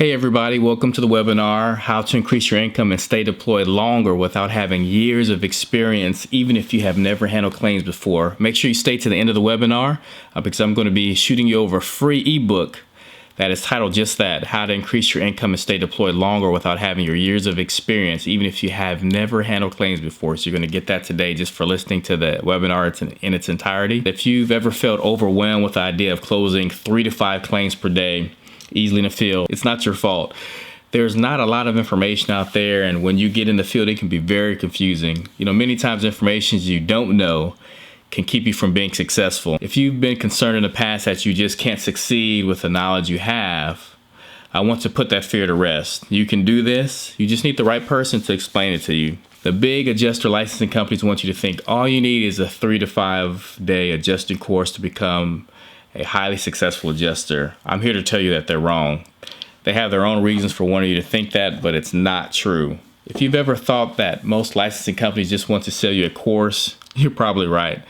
Hey everybody, welcome to the webinar, How to Increase Your Income and Stay Deployed Longer Without Having Years of Experience, even if you have never handled claims before. Make sure you stay to the end of the webinar because I'm going to be shooting you over a free ebook that is titled just that, How to Increase Your Income and Stay Deployed Longer Without Having Your Years of Experience, even if you have never handled claims before. So you're going to get that today just for listening to the webinar in its entirety. If you've ever felt overwhelmed with the idea of closing 3 to 5 claims per day, easily in the field, it's not your fault. There's not a lot of information out there, and when you get in the field, it can be very confusing. Many times information you don't know can keep you from being successful. If you've been concerned in the past that you just can't succeed with the knowledge you have, I want to put that fear to rest. You can do this. You just need the right person to explain it to you. The big adjuster licensing companies want you to think all you need is a 3 to 5 day adjusting course to become a highly successful adjuster. I'm here to tell you that they're wrong. They have their own reasons for wanting you to think that, but it's not true. If you've ever thought that most licensing companies just want to sell you a course, you're probably right.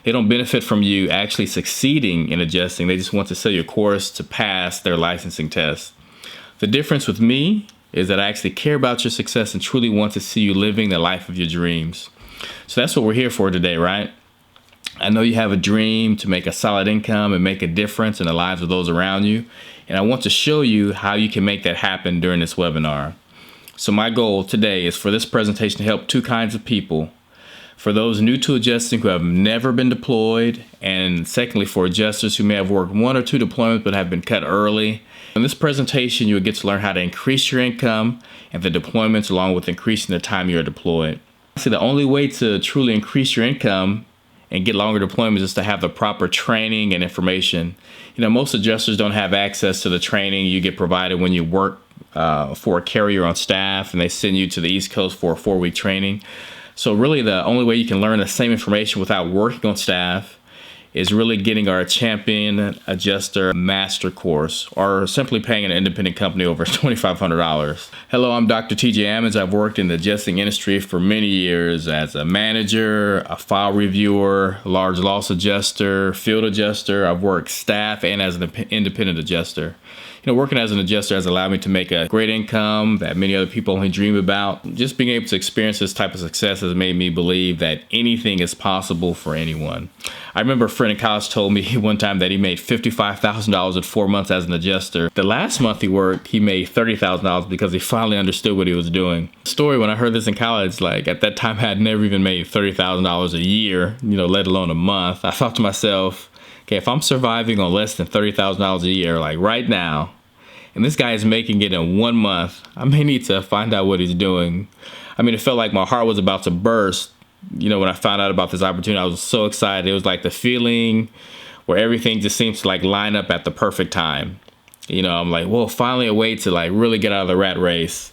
They don't benefit from you actually succeeding in adjusting. They just want to sell you a course to pass their licensing test. The difference with me is that I actually care about your success and truly want to see you living the life of your dreams. So that's what we're here for today, right? I know you have a dream to make a solid income and make a difference in the lives of those around you. And I want to show you how you can make that happen during this webinar. So my goal today is for this presentation to help 2 kinds of people. For those new to adjusting who have never been deployed, and secondly, for adjusters who may have worked 1 or 2 deployments but have been cut early. In this presentation, you will get to learn how to increase your income and the deployments along with increasing the time you're deployed. See, the only way to truly increase your income and get longer deployments is to have the proper training and information. Most adjusters don't have access to the training you get provided when you work for a carrier on staff and they send you to the East Coast for a 4-week training. So really the only way you can learn the same information without working on staff is really getting our Champion Adjuster Master Course, or simply paying an independent company over $2,500. Hello, I'm Dr. TJ Ammons. I've worked in the adjusting industry for many years as a manager, a file reviewer, large loss adjuster, field adjuster. I've worked staff and as an independent adjuster. Working as an adjuster has allowed me to make a great income that many other people only dream about. Just being able to experience this type of success has made me believe that anything is possible for anyone. I remember a friend in college told me one time that he made $55,000 in 4 months as an adjuster. The last month he worked, he made $30,000 because he finally understood what he was doing. The story, when I heard this in college, at that time I had never even made $30,000 a year, let alone a month. I thought to myself, okay, if I'm surviving on less than $30,000 a year, right now, and this guy is making it in 1 month, I may need to find out what he's doing. It felt like my heart was about to burst. When I found out about this opportunity, I was so excited. It was like the feeling where everything just seems to line up at the perfect time. I'm like, whoa, finally a way to really get out of the rat race.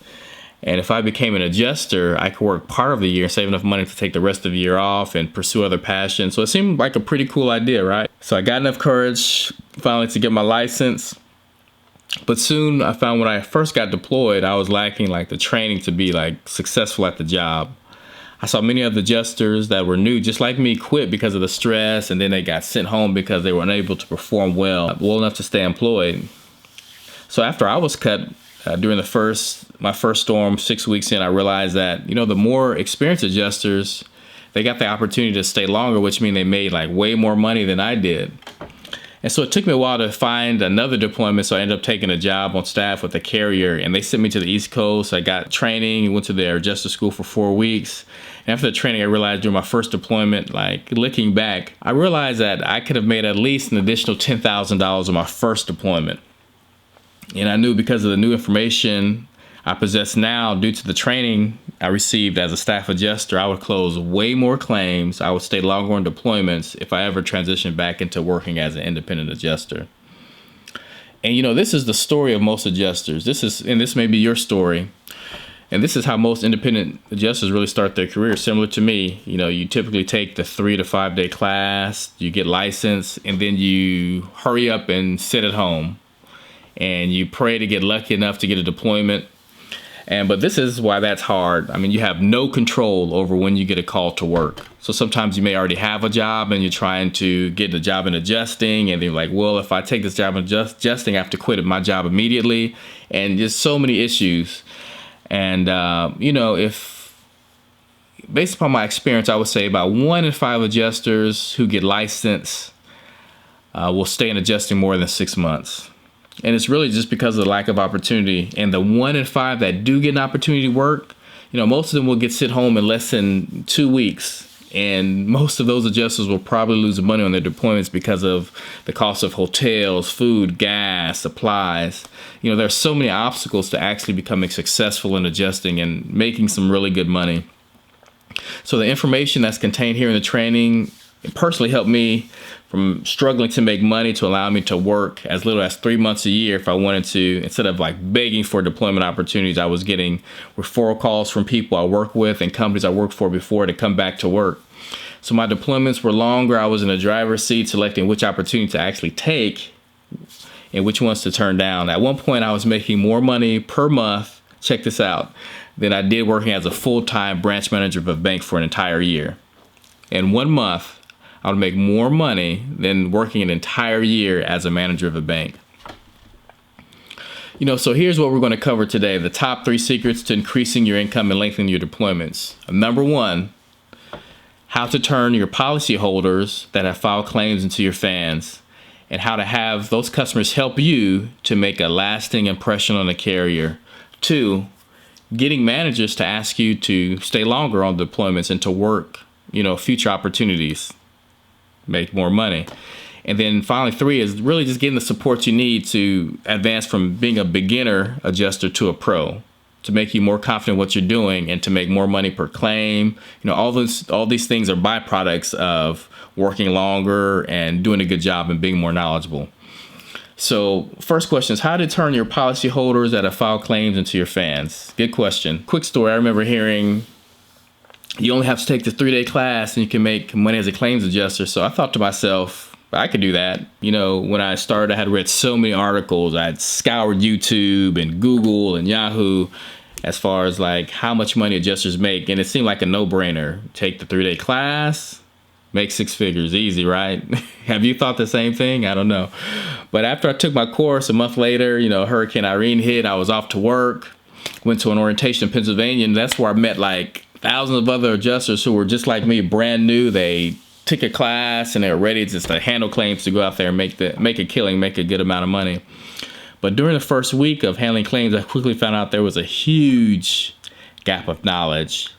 And if I became an adjuster, I could work part of the year, save enough money to take the rest of the year off and pursue other passions. So it seemed like a pretty cool idea, right? So I got enough courage finally to get my license. But soon I found when I first got deployed, I was lacking the training to be successful at the job. I saw many other adjusters that were new, just like me, quit because of the stress, and then they got sent home because they were unable to perform well enough to stay employed. So after I was cut, during my first storm, 6 weeks in, I realized that, the more experienced adjusters, they got the opportunity to stay longer, which means they made way more money than I did. And so it took me a while to find another deployment. So I ended up taking a job on staff with a carrier, and they sent me to the East Coast. I got training, went to their adjuster school for 4 weeks. And after the training, I realized during my first deployment, looking back, I realized that I could have made at least an additional $10,000 on my first deployment. And I knew because of the new information I possess now due to the training I received as a staff adjuster, I would close way more claims. I would stay longer on deployments if I ever transitioned back into working as an independent adjuster. And this is the story of most adjusters. This may be your story. And this is how most independent adjusters really start their career, similar to me. You typically take the 3 to 5 day class, you get licensed, and then you hurry up and sit at home. And you pray to get lucky enough to get a deployment. But this is why that's hard. I mean, you have no control over when you get a call to work. So sometimes you may already have a job and you're trying to get a job in adjusting, and they're like, well, if I take this job in adjusting, I have to quit my job immediately. And just so many issues. And, if based upon my experience, I would say about 1 in 5 adjusters who get licensed will stay in adjusting more than 6 months. And it's really just because of the lack of opportunity. And the 1 in 5 that do get an opportunity to work, most of them will get sent home in less than 2 weeks. And most of those adjusters will probably lose money on their deployments because of the cost of hotels, food, gas, supplies. There's so many obstacles to actually becoming successful in adjusting and making some really good money. So the information that's contained here in the training personally helped me from struggling to make money to allow me to work as little as 3 months a year if I wanted to. Instead of like begging for deployment opportunities, I was getting referral calls from people I work with and companies I worked for before to come back to work. So my deployments were longer. I was in a driver's seat selecting which opportunity to actually take and which ones to turn down. At one point, I was making more money per month, check this out, than I did working as a full-time branch manager of a bank for an entire year. In 1 month, I would make more money than working an entire year as a manager of a bank. So here's what we're going to cover today. The top 3 secrets to increasing your income and lengthening your deployments. Number 1, how to turn your policyholders that have filed claims into your fans, and how to have those customers help you to make a lasting impression on the carrier. 2, getting managers to ask you to stay longer on deployments and to work, future opportunities, make more money. And then finally, 3 is really just getting the support you need to advance from being a beginner adjuster to a pro, to make you more confident in what you're doing and to make more money per claim. All these things are byproducts of working longer and doing a good job and being more knowledgeable. So first question is how to turn your policyholders that have filed claims into your fans. Good question. Quick story. I remember hearing you only have to take the 3-day class and you can make money as a claims adjuster. So I thought to myself, I could do that. When I started, I had read so many articles. I had scoured YouTube and Google and Yahoo as far as like how much money adjusters make. And it seemed like a no-brainer. Take the 3-day class, make 6 figures. Easy, right? Have you thought the same thing? I don't know. But after I took my course, a month later, Hurricane Irene hit. I was off to work, went to an orientation in Pennsylvania, and that's where I met like thousands of other adjusters who were just like me, brand new. They took a class and they were ready just to handle claims, to go out there and make a killing, make a good amount of money. But during the first week of handling claims, I quickly found out there was a huge gap of knowledge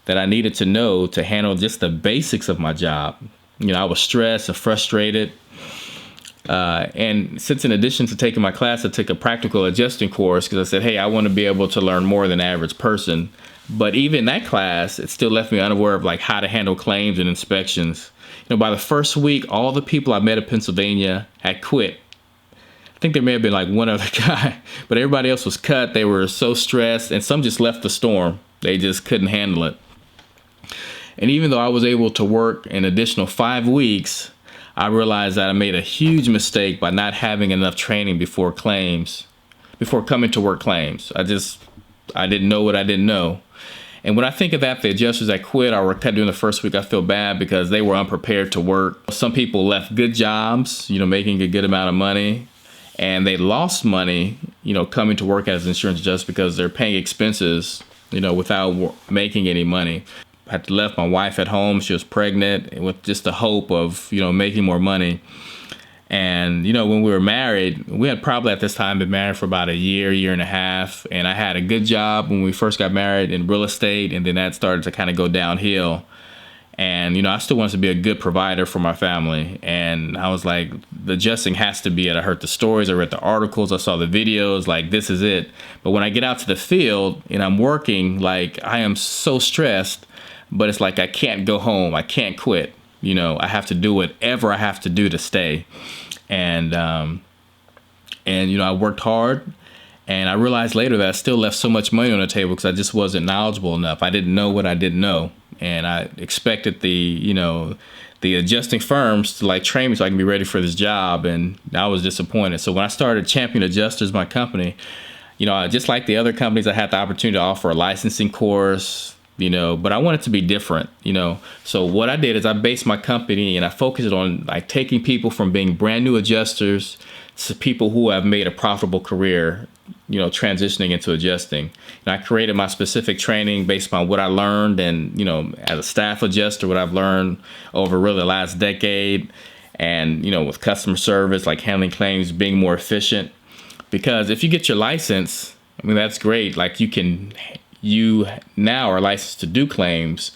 that I needed to know to handle just the basics of my job. I was stressed and frustrated. And since in addition to taking my class, I took a practical adjusting course because I said, hey, I want to be able to learn more than the average person. But even that class, it still left me unaware of like how to handle claims and inspections. By the first week, all the people I met in Pennsylvania had quit. I think there may have been like one other guy, but everybody else was cut. They were so stressed, and some just left the storm. They just couldn't handle it. And even though I was able to work an additional 5 weeks, I realized that I made a huge mistake by not having enough training before coming to work claims. I didn't know what I didn't know. And when I think of that, the adjusters that quit or were cut during the first week, I feel bad because they were unprepared to work. Some people left good jobs, making a good amount of money, and they lost money, coming to work as an insurance adjuster because they're paying expenses, without making any money. I had left my wife at home. She was pregnant with just the hope of, making more money. And, when we were married, we had probably at this time been married for about a year and a half. And I had a good job when we first got married in real estate. And then that started to kind of go downhill. And, I still wanted to be a good provider for my family. And I was like, the adjusting has to be it. I heard the stories, I read the articles, I saw the videos, like this is it. But when I get out to the field and I'm working, like I am so stressed, but it's like I can't go home. I can't quit. I have to do whatever I have to do to stay. And I worked hard, and I realized later that I still left so much money on the table because I just wasn't knowledgeable enough. I didn't know what I didn't know. And I expected the adjusting firms to like train me so I can be ready for this job. And I was disappointed. So when I started Champion Adjusters, my company, Just like the other companies, I had the opportunity to offer a licensing course, but I want it to be different. So what I did is I based my company and I focused on like taking people from being brand new adjusters to people who have made a profitable career, transitioning into adjusting. And I created my specific training based upon what I learned and, as a staff adjuster, what I've learned over really the last decade and, with customer service, like handling claims, being more efficient. Because if you get your license, that's great. Like you now are licensed to do claims,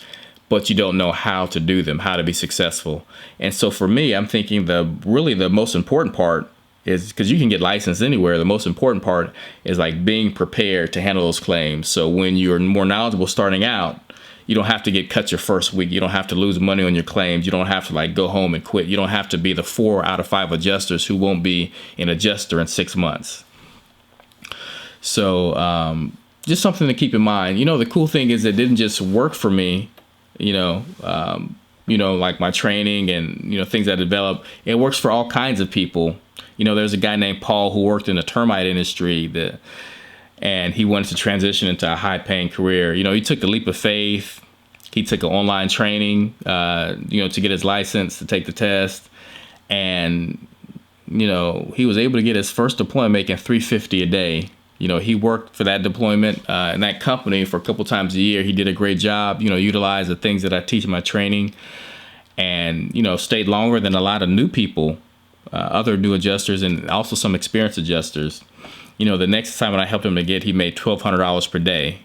but you don't know how to do them, how to be successful. And so for me, I'm thinking the most important part is, because you can get licensed anywhere, the most important part is like being prepared to handle those claims. So when you're more knowledgeable starting out, you don't have to get cut your first week. You don't have to lose money on your claims. You don't have to like go home and quit. You don't have to be the 4 out of 5 adjusters who won't be an adjuster in 6 months. So just something to keep in mind. The cool thing is it didn't just work for me, like my training and, things I developed. It works for all kinds of people. There's a guy named Paul who worked in the termite industry and he wanted to transition into a high paying career. He took the leap of faith. He took an online training, to get his license, to take the test. And, he was able to get his first deployment making $350 a day. He worked for that deployment in that company for a couple times a year. He did a great job, utilized the things that I teach in my training and, stayed longer than a lot of new people, other new adjusters and also some experienced adjusters. The next time when I helped him he made $1,200 per day.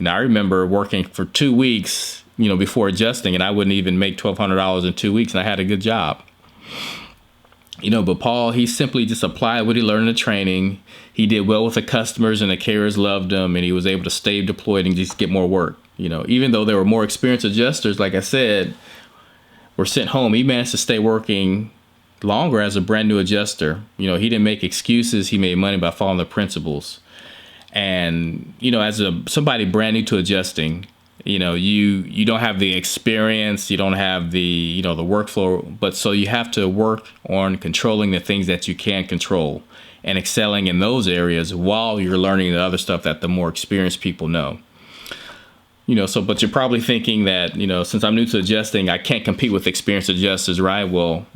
I remember working for 2 weeks, before adjusting, and I wouldn't even make $1,200 in 2 weeks, and I had a good job. But Paul, he simply just applied what he learned in the training. He did well with the customers and the carriers loved him, and he was able to stay deployed and just get more work. Even though there were more experienced adjusters, like I said, were sent home, he managed to stay working longer as a brand new adjuster. He didn't make excuses. He made money by following the principles. And, as somebody brand new to adjusting, you don't have the experience, you don't have the, the workflow, but so you have to work on controlling the things that you can control and excelling in those areas while you're learning the other stuff that the more experienced people know. But you're probably thinking that, since I'm new to adjusting, I can't compete with experienced adjusters, right? Well,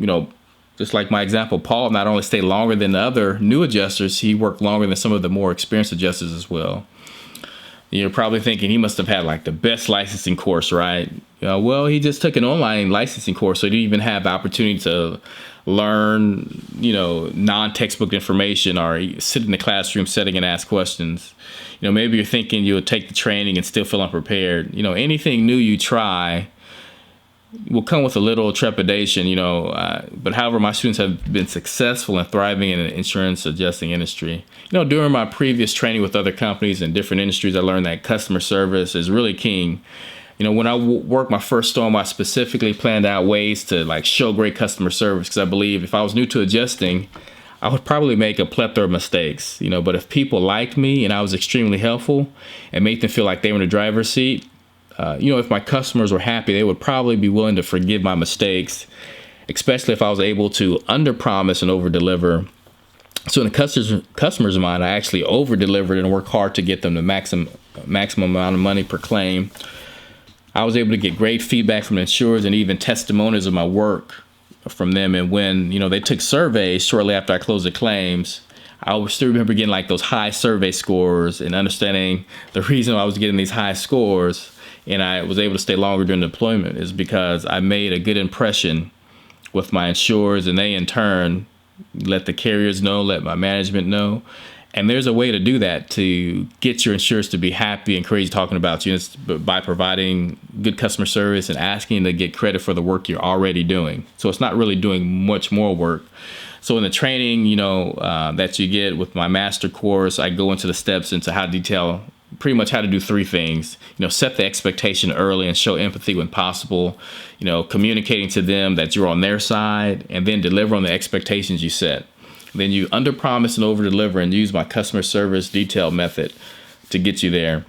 just like my example, Paul not only stayed longer than the other new adjusters, he worked longer than some of the more experienced adjusters as well. You're probably thinking he must have had like the best licensing course, right? Well, he just took an online licensing course, so he didn't even have the opportunity to learn, non-textbook information or sit in the classroom setting and ask questions. Maybe you're thinking you would take the training and still feel unprepared. Anything new you try will come with a little trepidation, but however, my students have been successful in thriving in the insurance adjusting industry. During my previous training with other companies in different industries, I learned that customer service is really king. When I worked my first storm, I specifically planned out ways to like show great customer service because I believe if I was new to adjusting, I would probably make a plethora of mistakes, but if people liked me and I was extremely helpful and made them feel like they were in the driver's seat, if my customers were happy, they would probably be willing to forgive my mistakes, especially if I was able to underpromise and overdeliver. So in the customer's mind, I actually overdelivered and worked hard to get them the maximum amount of money per claim. I was able to get great feedback from insurers and even testimonials of my work from them. And when, they took surveys shortly after I closed the claims, I still remember getting like those high survey scores and understanding the reason I was getting these high scores and I was able to stay longer during deployment is because I made a good impression with my insurers, and they in turn let the carriers know, let my management know. And there's a way to do that to get your insurers to be happy and crazy talking about you by providing good customer service and asking to get credit for the work you're already doing. So it's not really doing much more work. So in the training, that you get with my master course, I go into the steps into pretty much how to do 3 things. Set the expectation early and show empathy when possible, communicating to them that you're on their side, and then deliver on the expectations you set. Then you underpromise and overdeliver and use my customer service detail method to get you there.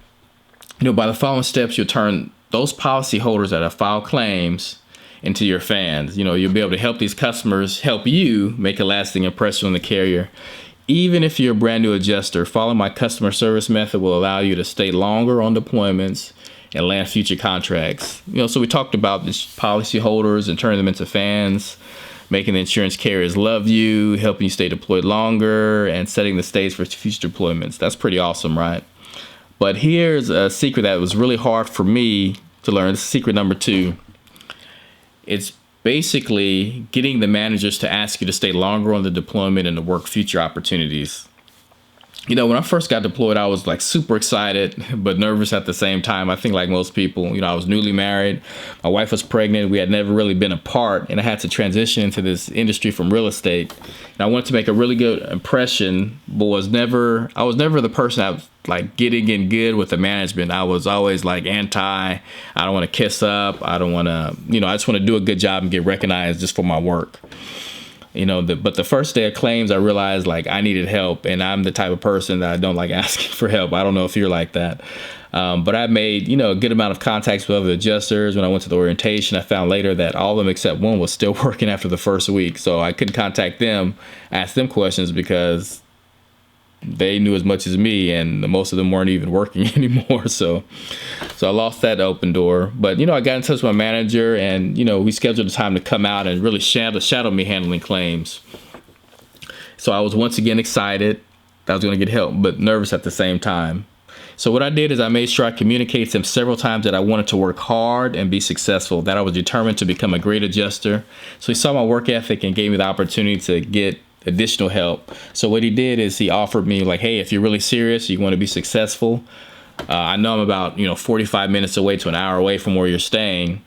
By the following steps, you'll turn those policyholders that have filed claims into your fans. You'll be able to help these customers help you make a lasting impression on the carrier. Even if you're a brand new adjuster, following my customer service method will allow you to stay longer on deployments and land future contracts. So we talked about these policyholders and turning them into fans, making the insurance carriers love you, helping you stay deployed longer, and setting the stage for future deployments. That's pretty awesome, right? But here's a secret that was really hard for me to learn. This is secret number 2. It's basically getting the managers to ask you to stay longer on the deployment and to work future opportunities. When I first got deployed, I was like super excited, but nervous at the same time. I think like most people, I was newly married. My wife was pregnant. We had never really been apart, and I had to transition into this industry from real estate. And I wanted to make a really good impression, but I was never the person that was like getting in good with the management. I was always like anti. I don't want to kiss up. I don't want to, I just want to do a good job and get recognized just for my work. But the first day of claims, I realized like I needed help, and I'm the type of person that I don't like asking for help. I don't know if you're like that. But I made, a good amount of contacts with other adjusters. When I went to the orientation, I found later that all of them except one was still working after the first week. So I couldn't contact them, ask them questions because they knew as much as me, and most of them weren't even working anymore. So I lost that open door. But, I got in touch with my manager, and, we scheduled a time to come out and really shadow me handling claims. So I was once again excited that I was going to get help, but nervous at the same time. So what I did is I made sure I communicated to him several times that I wanted to work hard and be successful, that I was determined to become a great adjuster. So he saw my work ethic and gave me the opportunity to get additional help. So what he did is he offered me like, hey, if you're really serious, you want to be successful, I know I'm about 45 minutes away to an hour away from where you're staying,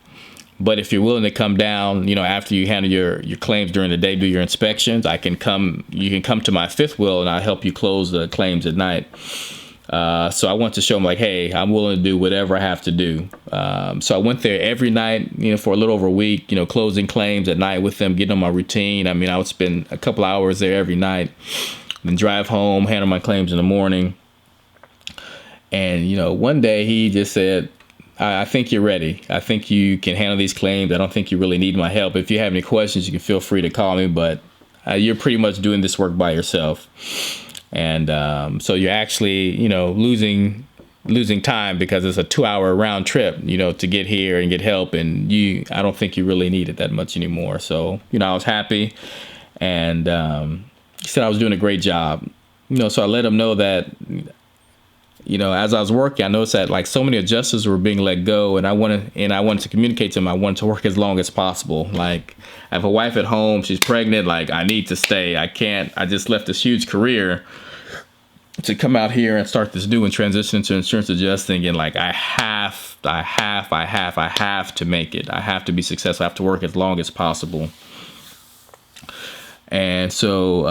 but if you're willing to come down, after you handle your claims during the day, do your inspections, you can come to my fifth wheel and I'll help you close the claims at night. So I want to show him like, hey, I'm willing to do whatever I have to do. So I went there every night, for a little over a week, closing claims at night with them, getting on my routine. I would spend a couple hours there every night, then drive home, handle my claims in the morning. And, one day he just said, I think you're ready. I think you can handle these claims. I don't think you really need my help. If you have any questions, you can feel free to call me, but you're pretty much doing this work by yourself. And so you're actually, losing time because it's a 2-hour round trip, to get here and get help. And I don't think you really need it that much anymore. So, I was happy. And he said I was doing a great job. So I let him know that, as I was working, I noticed that like so many adjusters were being let go, and I wanted to communicate to them. I wanted to work as long as possible. Like I have a wife at home, she's pregnant. Like I need to stay. I can't. I just left this huge career to come out here and start this new and transition into insurance adjusting. And like I have to make it. I have to be successful. I have to work as long as possible. And so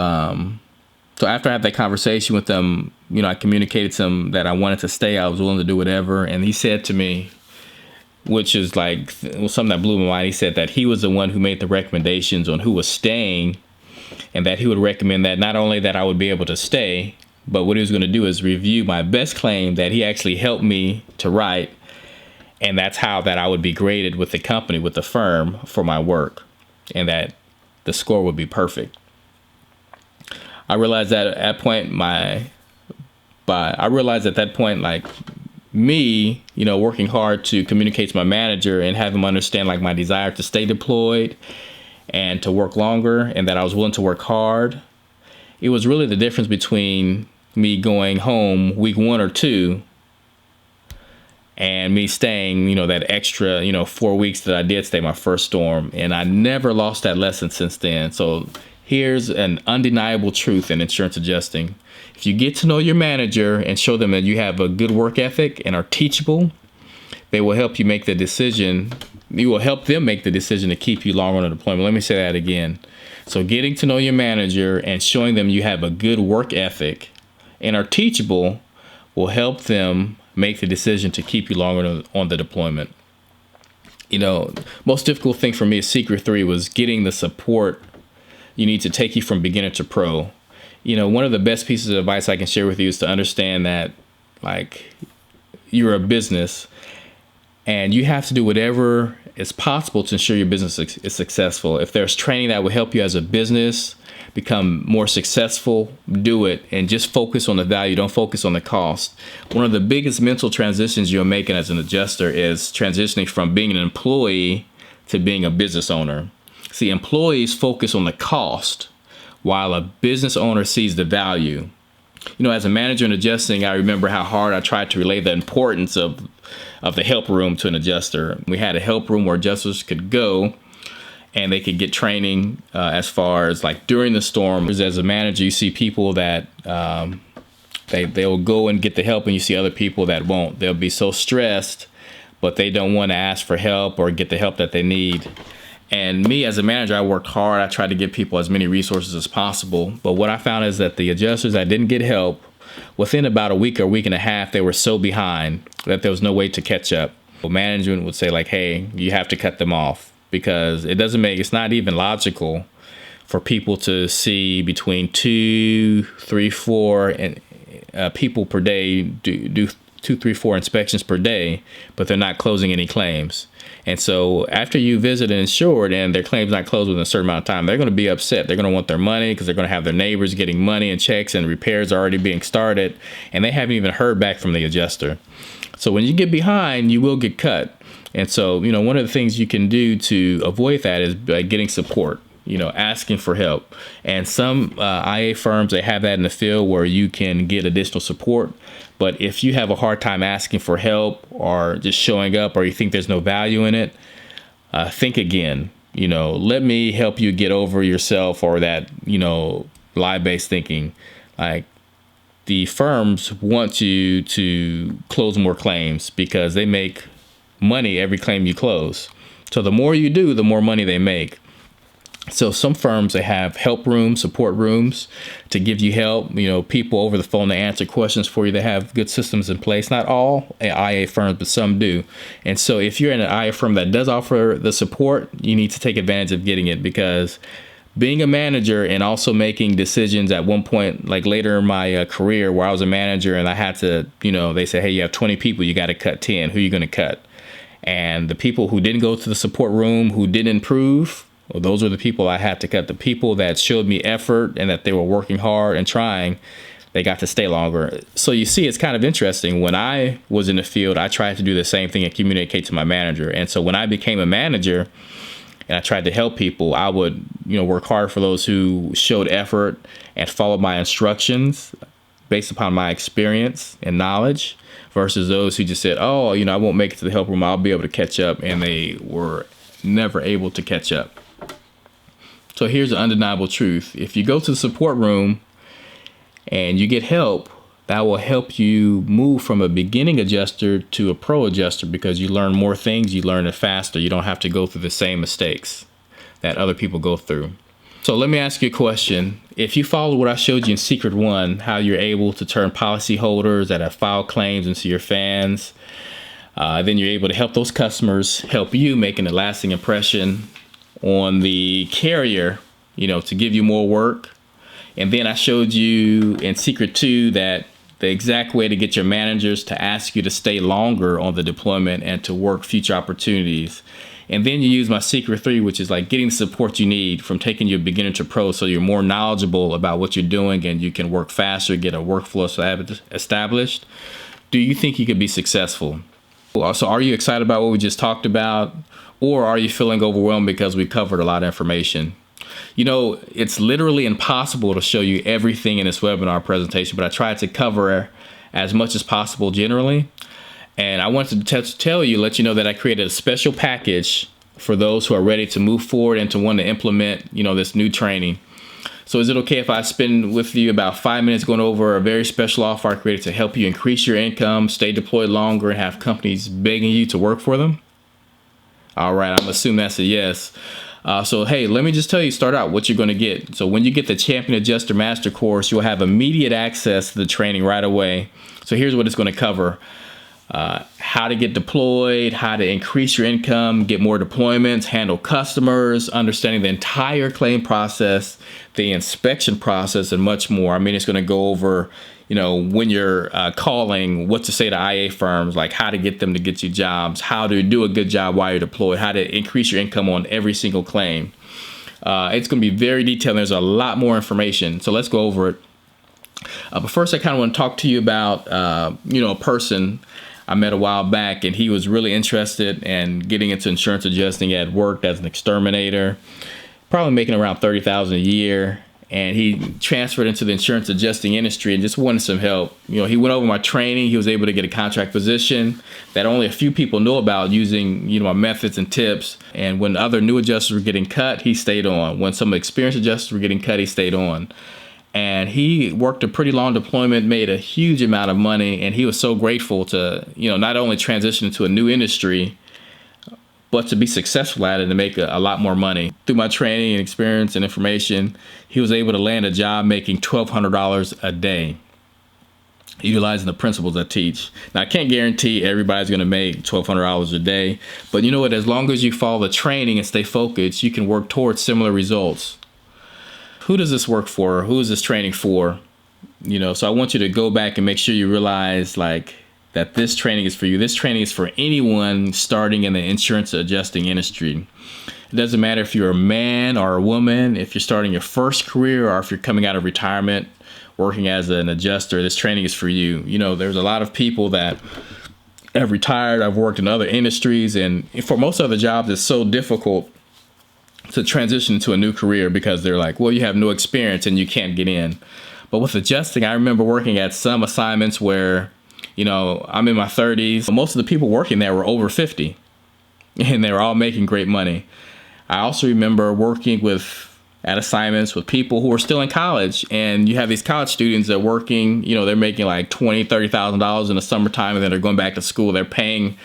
after I had that conversation with them, I communicated to him that I wanted to stay. I was willing to do whatever. And he said to me, which is like something that blew my mind. He said that he was the one who made the recommendations on who was staying, and that he would recommend that not only that I would be able to stay, but what he was going to do is review my best claim that he actually helped me to write. And that's how that I would be graded with the company, with the firm, for my work, and that the score would be perfect. I realized that at that point, like me, working hard to communicate to my manager and have him understand like my desire to stay deployed and to work longer, and that I was willing to work hard. It was really the difference between me going home week 1 or 2 and me staying, that extra, 4 weeks that I did stay my first storm. And I never lost that lesson since then. So here's an undeniable truth in insurance adjusting. If you get to know your manager and show them that you have a good work ethic and are teachable, they will help you make the decision. You will help them make the decision to keep you longer on a deployment. Let me say that again. So getting to know your manager and showing them you have a good work ethic and are teachable will help them make the decision to keep you longer on the deployment. Most difficult thing for me is secret 3 was getting the support you need to take you from beginner to pro. One of the best pieces of advice I can share with you is to understand that like you're a business and you have to do whatever is possible to ensure your business is successful. If there's training that will help you as a business, become more successful, do it, and just focus on the value. Don't focus on the cost. One of the biggest mental transitions you're making as an adjuster is transitioning from being an employee to being a business owner. See, employees focus on the cost, while a business owner sees the value. As a manager in adjusting, I remember how hard I tried to relay the importance of the help room to an adjuster. We had a help room where adjusters could go and they could get training as far as like during the storm. As a manager, you see people that they'll go and get the help, and you see other people that won't. They'll be so stressed, but they don't want to ask for help or get the help that they need. And me as a manager, I worked hard. I tried to give people as many resources as possible. But what I found is that the adjusters that didn't get help, within about a week or week and a half, they were so behind that there was no way to catch up. Management would say like, hey, you have to cut them off, because it's not even logical for people to see between 2, 3, 4 and people per day do 2, 3, 4 inspections per day, but they're not closing any claims. And so after you visit an insured and their claim's not closed within a certain amount of time, they're going to be upset. They're going to want their money because they're going to have their neighbors getting money and checks and repairs already being started, and they haven't even heard back from the adjuster. So when you get behind, you will get cut. And so, one of the things you can do to avoid that is by getting support, asking for help. And some IA firms, they have that in the field where you can get additional support. But if you have a hard time asking for help or just showing up, or you think there's no value in it, think again. Let me help you get over yourself, or that, lie-based thinking. Like, the firms want you to close more claims because they make money every claim you close. So the more you do, the more money they make. So some firms, they have help rooms, support rooms to give you help. People over the phone to answer questions for you. They have good systems in place. Not all IA firms, but some do. And so if you're in an IA firm that does offer the support, you need to take advantage of getting it, because being a manager and also making decisions at one point, like later in my career where I was a manager and I had to, they say, hey, you have 20 people, you got to cut 10. Who are you going to cut? And the people who didn't go to the support room, who didn't improve, well, those were the people I had to cut. The people that showed me effort and that they were working hard and trying, they got to stay longer. So you see, it's kind of interesting. When I was in the field, I tried to do the same thing and communicate to my manager. And so when I became a manager and I tried to help people, I would, work hard for those who showed effort and followed my instructions based upon my experience and knowledge, versus those who just said, oh, I won't make it to the help room, I'll be able to catch up. And they were never able to catch up. So here's the undeniable truth. If you go to the support room and you get help, that will help you move from a beginning adjuster to a pro adjuster, because you learn more things, you learn it faster. You don't have to go through the same mistakes that other people go through. So let me ask you a question. If you followed what I showed you in Secret 1, how you're able to turn policyholders that have filed claims into your fans, then you're able to help those customers help you, making a lasting impression on the carrier, to give you more work. And then I showed you in Secret 2 that the exact way to get your managers to ask you to stay longer on the deployment and to work future opportunities. And then you use my Secret 3, which is like getting the support you need from taking your beginner to pro, so you're more knowledgeable about what you're doing and you can work faster, get a workflow established. Do you think you could be successful? So are you excited about what we just talked about? Or are you feeling overwhelmed because we covered a lot of information? It's literally impossible to show you everything in this webinar presentation, but I tried to cover as much as possible generally. And I wanted to let you know that I created a special package for those who are ready to move forward and to want to implement, this new training. So is it okay if I spend with you about 5 minutes going over a very special offer I created to help you increase your income, stay deployed longer, and have companies begging you to work for them? All right, I'm assuming that's a yes. So, hey, let me just tell you, start out what you're going to get. So when you get the Champion Adjuster Master Course, you'll have immediate access to the training right away. So here's what it's going to cover. How to get deployed, how to increase your income, get more deployments, handle customers, understanding the entire claim process, the inspection process, and much more. I mean, it's going to go over, when you're calling, what to say to IA firms, like how to get them to get you jobs, how to do a good job while you're deployed, how to increase your income on every single claim. It's going to be very detailed. There's a lot more information. So let's go over it. But first, I kind of want to talk to you about, a person I met a while back, and he was really interested in getting into insurance adjusting. He had worked as an exterminator, probably making around $30,000 a year. And he transferred into the insurance adjusting industry and just wanted some help. He went over my training. He was able to get a contract position that only a few people know about using, my methods and tips. And when other new adjusters were getting cut, he stayed on. When some experienced adjusters were getting cut, he stayed on. And he worked a pretty long deployment, made a huge amount of money. And he was so grateful to, not only transition into a new industry, but to be successful at it and make a lot more money. Through my training and experience and information, he was able to land a job making $1,200 a day, utilizing the principles I teach. Now, I can't guarantee everybody's going to make $1,200 a day, but you know what? As long as you follow the training and stay focused, you can work towards similar results. Who does this work for? Who is this training for? So I want you to go back and make sure you realize that this training is for you. This training is for anyone starting in the insurance adjusting industry. It doesn't matter if you're a man or a woman, if you're starting your first career or if you're coming out of retirement, working as an adjuster, this training is for you. There's a lot of people that have retired. I've worked in other industries, and for most other jobs, it's so difficult to transition to a new career because they're like, well, you have no experience and you can't get in. But with adjusting, I remember working at some assignments where, I'm in my 30s. Most of the people working there were over 50 and they were all making great money. I also remember working at assignments with people who are still in college, and you have these college students that are working, they're making like $20,000, $30,000 in the summertime, and then they're going back to school. They're paying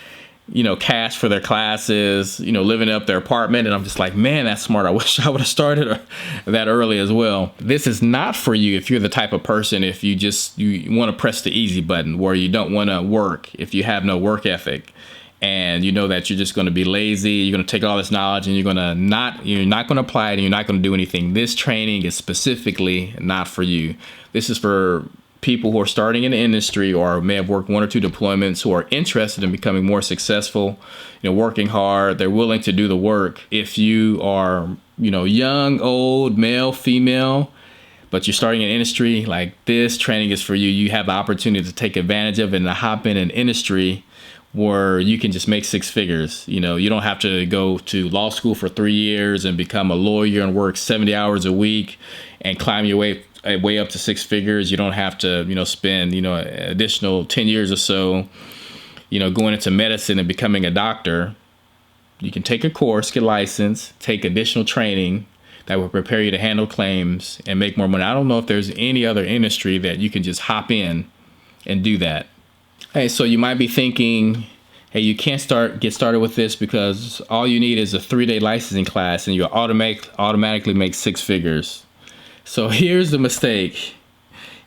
cash for their classes, living up their apartment. And I'm just like, man, that's smart. I wish I would have started that early as well. This is not for you if you're the type of person, if you want to press the easy button where you don't want to work, if you have no work ethic and you know that you're just going to be lazy, you're going to take all this knowledge and you're not going to apply it and you're not going to do anything. This training is specifically not for you. This is for people who are starting in the industry or may have worked one or two deployments, who are interested in becoming more successful, working hard. They're willing to do the work. If you are, young, old, male, female, but you're starting an industry, this training is for you. You have the opportunity to take advantage of it and to hop in an industry where you can just make six figures. You don't have to go to law school for 3 years and become a lawyer and work 70 hours a week and climb your way up to six figures. You don't have to, spend, additional 10 years or so, going into medicine and becoming a doctor. You can take a course, get licensed, take additional training that will prepare you to handle claims and make more money. I don't know if there's any other industry that you can just hop in and do that. Hey, so you might be thinking, hey, you can't get started with this because all you need is a 3-day licensing class and you automatically make six figures. So here's the mistake,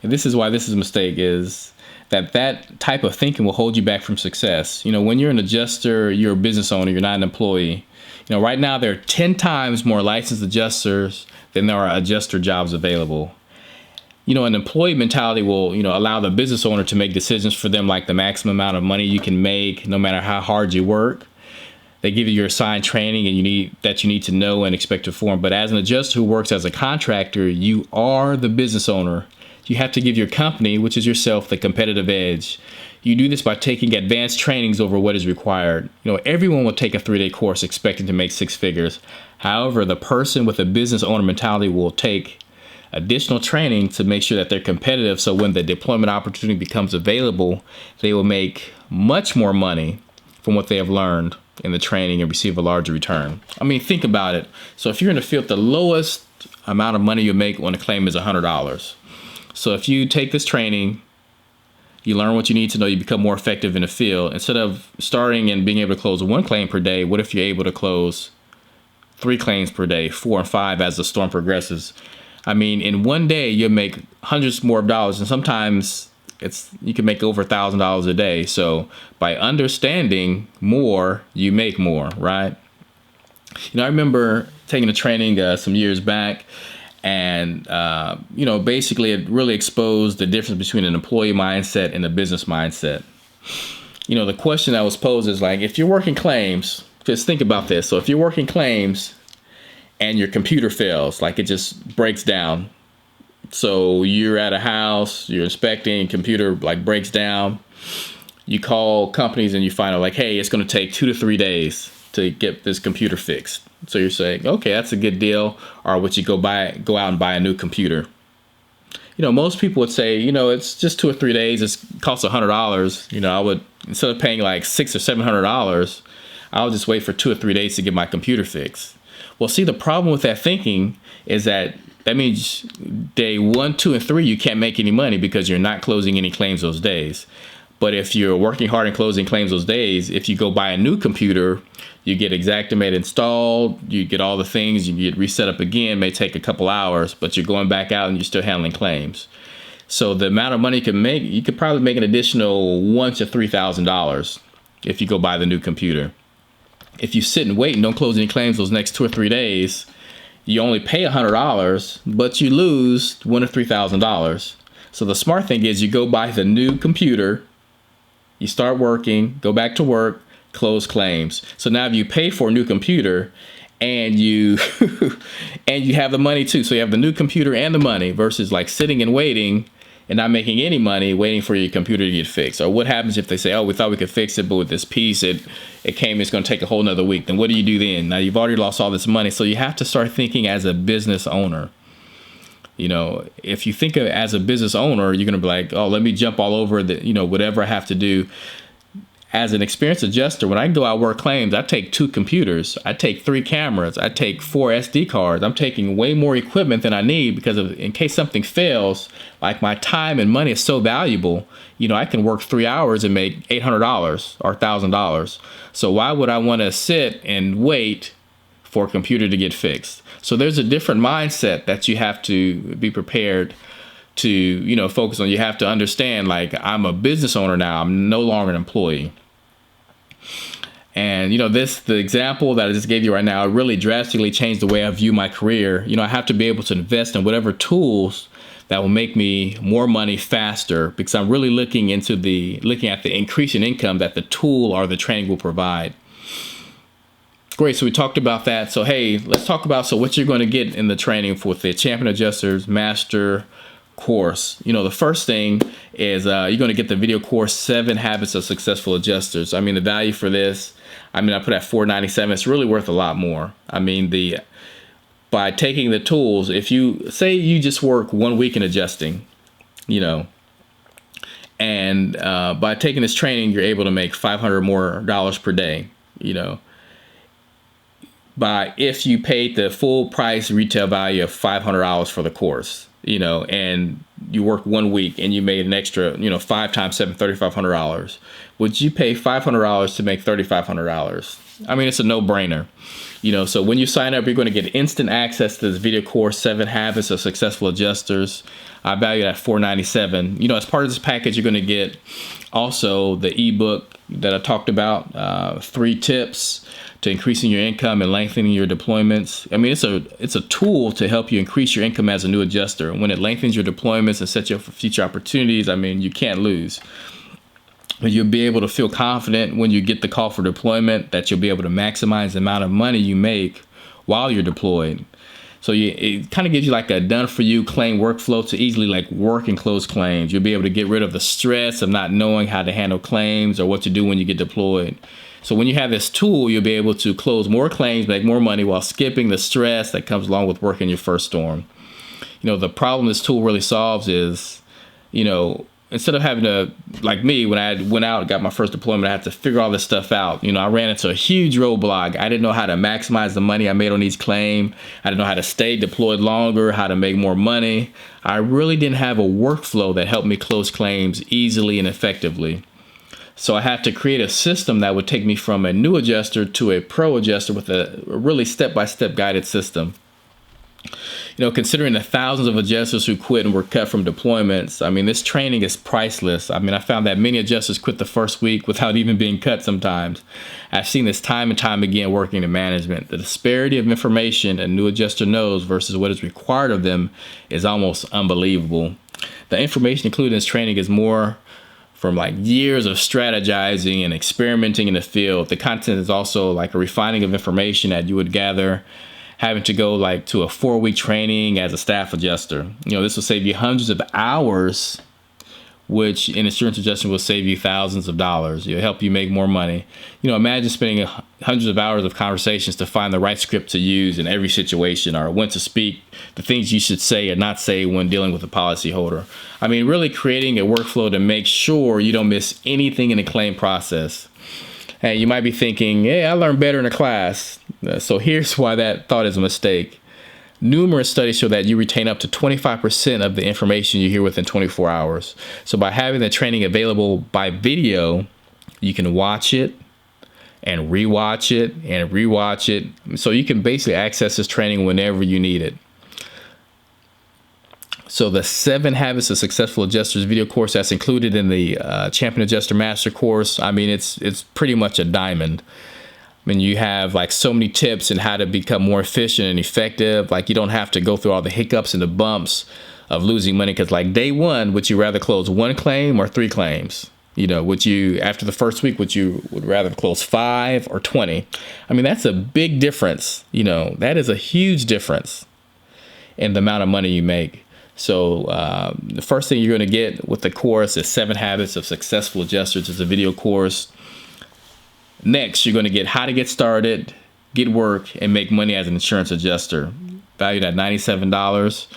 and this is why this is a mistake, is that type of thinking will hold you back from success. When you're an adjuster, you're a business owner, you're not an employee. Right now there are 10 times more licensed adjusters than there are adjuster jobs available. An employee mentality will, allow the business owner to make decisions for them, like the maximum amount of money you can make, no matter how hard you work. They give you your assigned training and you need to know and expect to perform. But as an adjuster who works as a contractor, you are the business owner. You have to give your company, which is yourself, the competitive edge. You do this by taking advanced trainings over what is required. Everyone will take a 3-day course expecting to make six figures. However, the person with a business owner mentality will take additional training to make sure that they're competitive. So when the deployment opportunity becomes available, they will make much more money from what they have learned in the training and receive a larger return. I mean, think about it. So if you're in the field, the lowest amount of money you make on a claim is $100. So if you take this training, you learn what you need to know, you become more effective in the field. Instead of starting and being able to close 1 claim per day, what if you're able to close 3 claims per day, 4 and 5 as the storm progresses? I mean, in one day, you'll make hundreds more of dollars, and sometimes you can make over $1,000 a day. So by understanding more, you make more, right? I remember taking a training some years back, and basically it really exposed the difference between an employee mindset and a business mindset. The question that was posed is if you're working claims, just think about this. So if you're working claims and your computer fails, like it just breaks down. So you're at a house, you're inspecting, computer like breaks down. You call companies and you find out like, hey, it's going to take 2 to 3 days to get this computer fixed. So you're saying, okay, that's a good deal. Or would you go out and buy a new computer? Most people would say, it's just 2 or 3 days. It costs $100. I would, instead of paying like $600 or $700, I'll just wait for 2 or 3 days to get my computer fixed. Well, see, the problem with that thinking is that means day 1, 2, and 3, you can't make any money because you're not closing any claims those days. But if you're working hard and closing claims those days, if you go buy a new computer, you get Xactimate installed, you get all the things, you get reset up again, may take a couple hours, but you're going back out and you're still handling claims. So the amount of money you can make, you could probably make an additional $1,000 to $3,000 if you go buy the new computer. If you sit and wait and don't close any claims those next 2 or 3 days, you only pay $100, but you lose $1,000 to $3,000. So the smart thing is you go buy the new computer, you start working, go back to work, close claims. So now if you pay for a new computer and you and you have the money too, so you have the new computer and the money versus like sitting and waiting and not making any money, waiting for your computer to get fixed. Or what happens if they say, oh, we thought we could fix it, but with this piece, it's going to take a whole nother week. Then what do you do then? Now you've already lost all this money. So you have to start thinking as a business owner. If you think of it as a business owner, you're going to be like, oh, let me jump all over whatever I have to do. As an experienced adjuster, when I go out work claims, I take 2 computers, I take 3 cameras, I take 4 SD cards. I'm taking way more equipment than I need because in case something fails, like my time and money is so valuable, I can work 3 hours and make $800 or $1,000. So why would I want to sit and wait for a computer to get fixed? So there's a different mindset that you have to be prepared to, focus on. You have to understand, like, I'm a business owner now. I'm no longer an employee. And, the example that I just gave you right now, it really drastically changed the way I view my career. I have to be able to invest in whatever tools that will make me more money faster, because I'm really looking at the increase in income that the tool or the training will provide. Great. So we talked about that. So, hey, let's talk about what you're going to get in the training for the Champion Adjusters Master course. The first thing is you're going to get the video course 7 Habits of Successful Adjusters. I mean, the value for this, I put at $497. It's really worth a lot more. By taking the tools, if you say you just work 1 week in adjusting, and by taking this training, you're able to make $500 more per day, if you paid the full price retail value of $500 for the course, and you work 1 week and you made an extra, 5 times 7, $3,500. Would you pay $500 to make $3,500? It's a no-brainer. So when you sign up, you're going to get instant access to this video course, 7 Habits of Successful Adjusters. I value it at $497. As part of this package, you're going to get also the ebook that I talked about, 3 tips to increasing your income and lengthening your deployments. It's a tool to help you increase your income as a new adjuster. And when it lengthens your deployments and sets you up for future opportunities, you can't lose. You'll be able to feel confident when you get the call for deployment that you'll be able to maximize the amount of money you make while you're deployed. So it kind of gives you like a done-for-you claim workflow to easily work and close claims. You'll be able to get rid of the stress of not knowing how to handle claims or what to do when you get deployed. So when you have this tool, you'll be able to close more claims, make more money while skipping the stress that comes along with working your first storm. The problem this tool really solves is, instead of having to, like me, when I went out and got my first deployment, I had to figure all this stuff out. I ran into a huge roadblock. I didn't know how to maximize the money I made on each claim. I didn't know how to stay deployed longer, how to make more money. I really didn't have a workflow that helped me close claims easily and effectively. So I had to create a system that would take me from a new adjuster to a pro adjuster with a really step-by-step guided system. Considering the thousands of adjusters who quit and were cut from deployments, this training is priceless. I found that many adjusters quit the first week without even being cut sometimes. I've seen this time and time again working in management. The disparity of information a new adjuster knows versus what is required of them is almost unbelievable. The information included in this training is more from years of strategizing and experimenting in the field. The content is also like a refining of information that you would gather having to go like to a 4-week training as a staff adjuster. This will save you hundreds of hours, which in insurance adjusting will save you thousands of dollars. It'll help you make more money. Imagine spending hundreds of hours of conversations to find the right script to use in every situation, or when to speak, the things you should say or not say when dealing with a policyholder. Really creating a workflow to make sure you don't miss anything in the claim process. Hey, you might be thinking, hey, I learned better in a class. So here's why that thought is a mistake. Numerous studies show that you retain up to 25% of the information you hear within 24 hours. So by having the training available by video, you can watch it and rewatch it and rewatch it. So you can basically access this training whenever you need it. So the 7 Habits of Successful Adjusters video course that's included in the Champion Adjuster Master course, it's pretty much a diamond. You have like so many tips on how to become more efficient and effective. Like you don't have to go through all the hiccups and the bumps of losing money. Because like day one, would you rather close 1 claim or 3 claims? Would you, after the first week, would you rather close 5 or 20? That's a big difference. That is a huge difference in the amount of money you make. So the first thing you're going to get with the course is 7 Habits of Successful Adjusters. It's a video course. Next, you're going to get how to get started, get work, and make money as an insurance adjuster, valued at $97.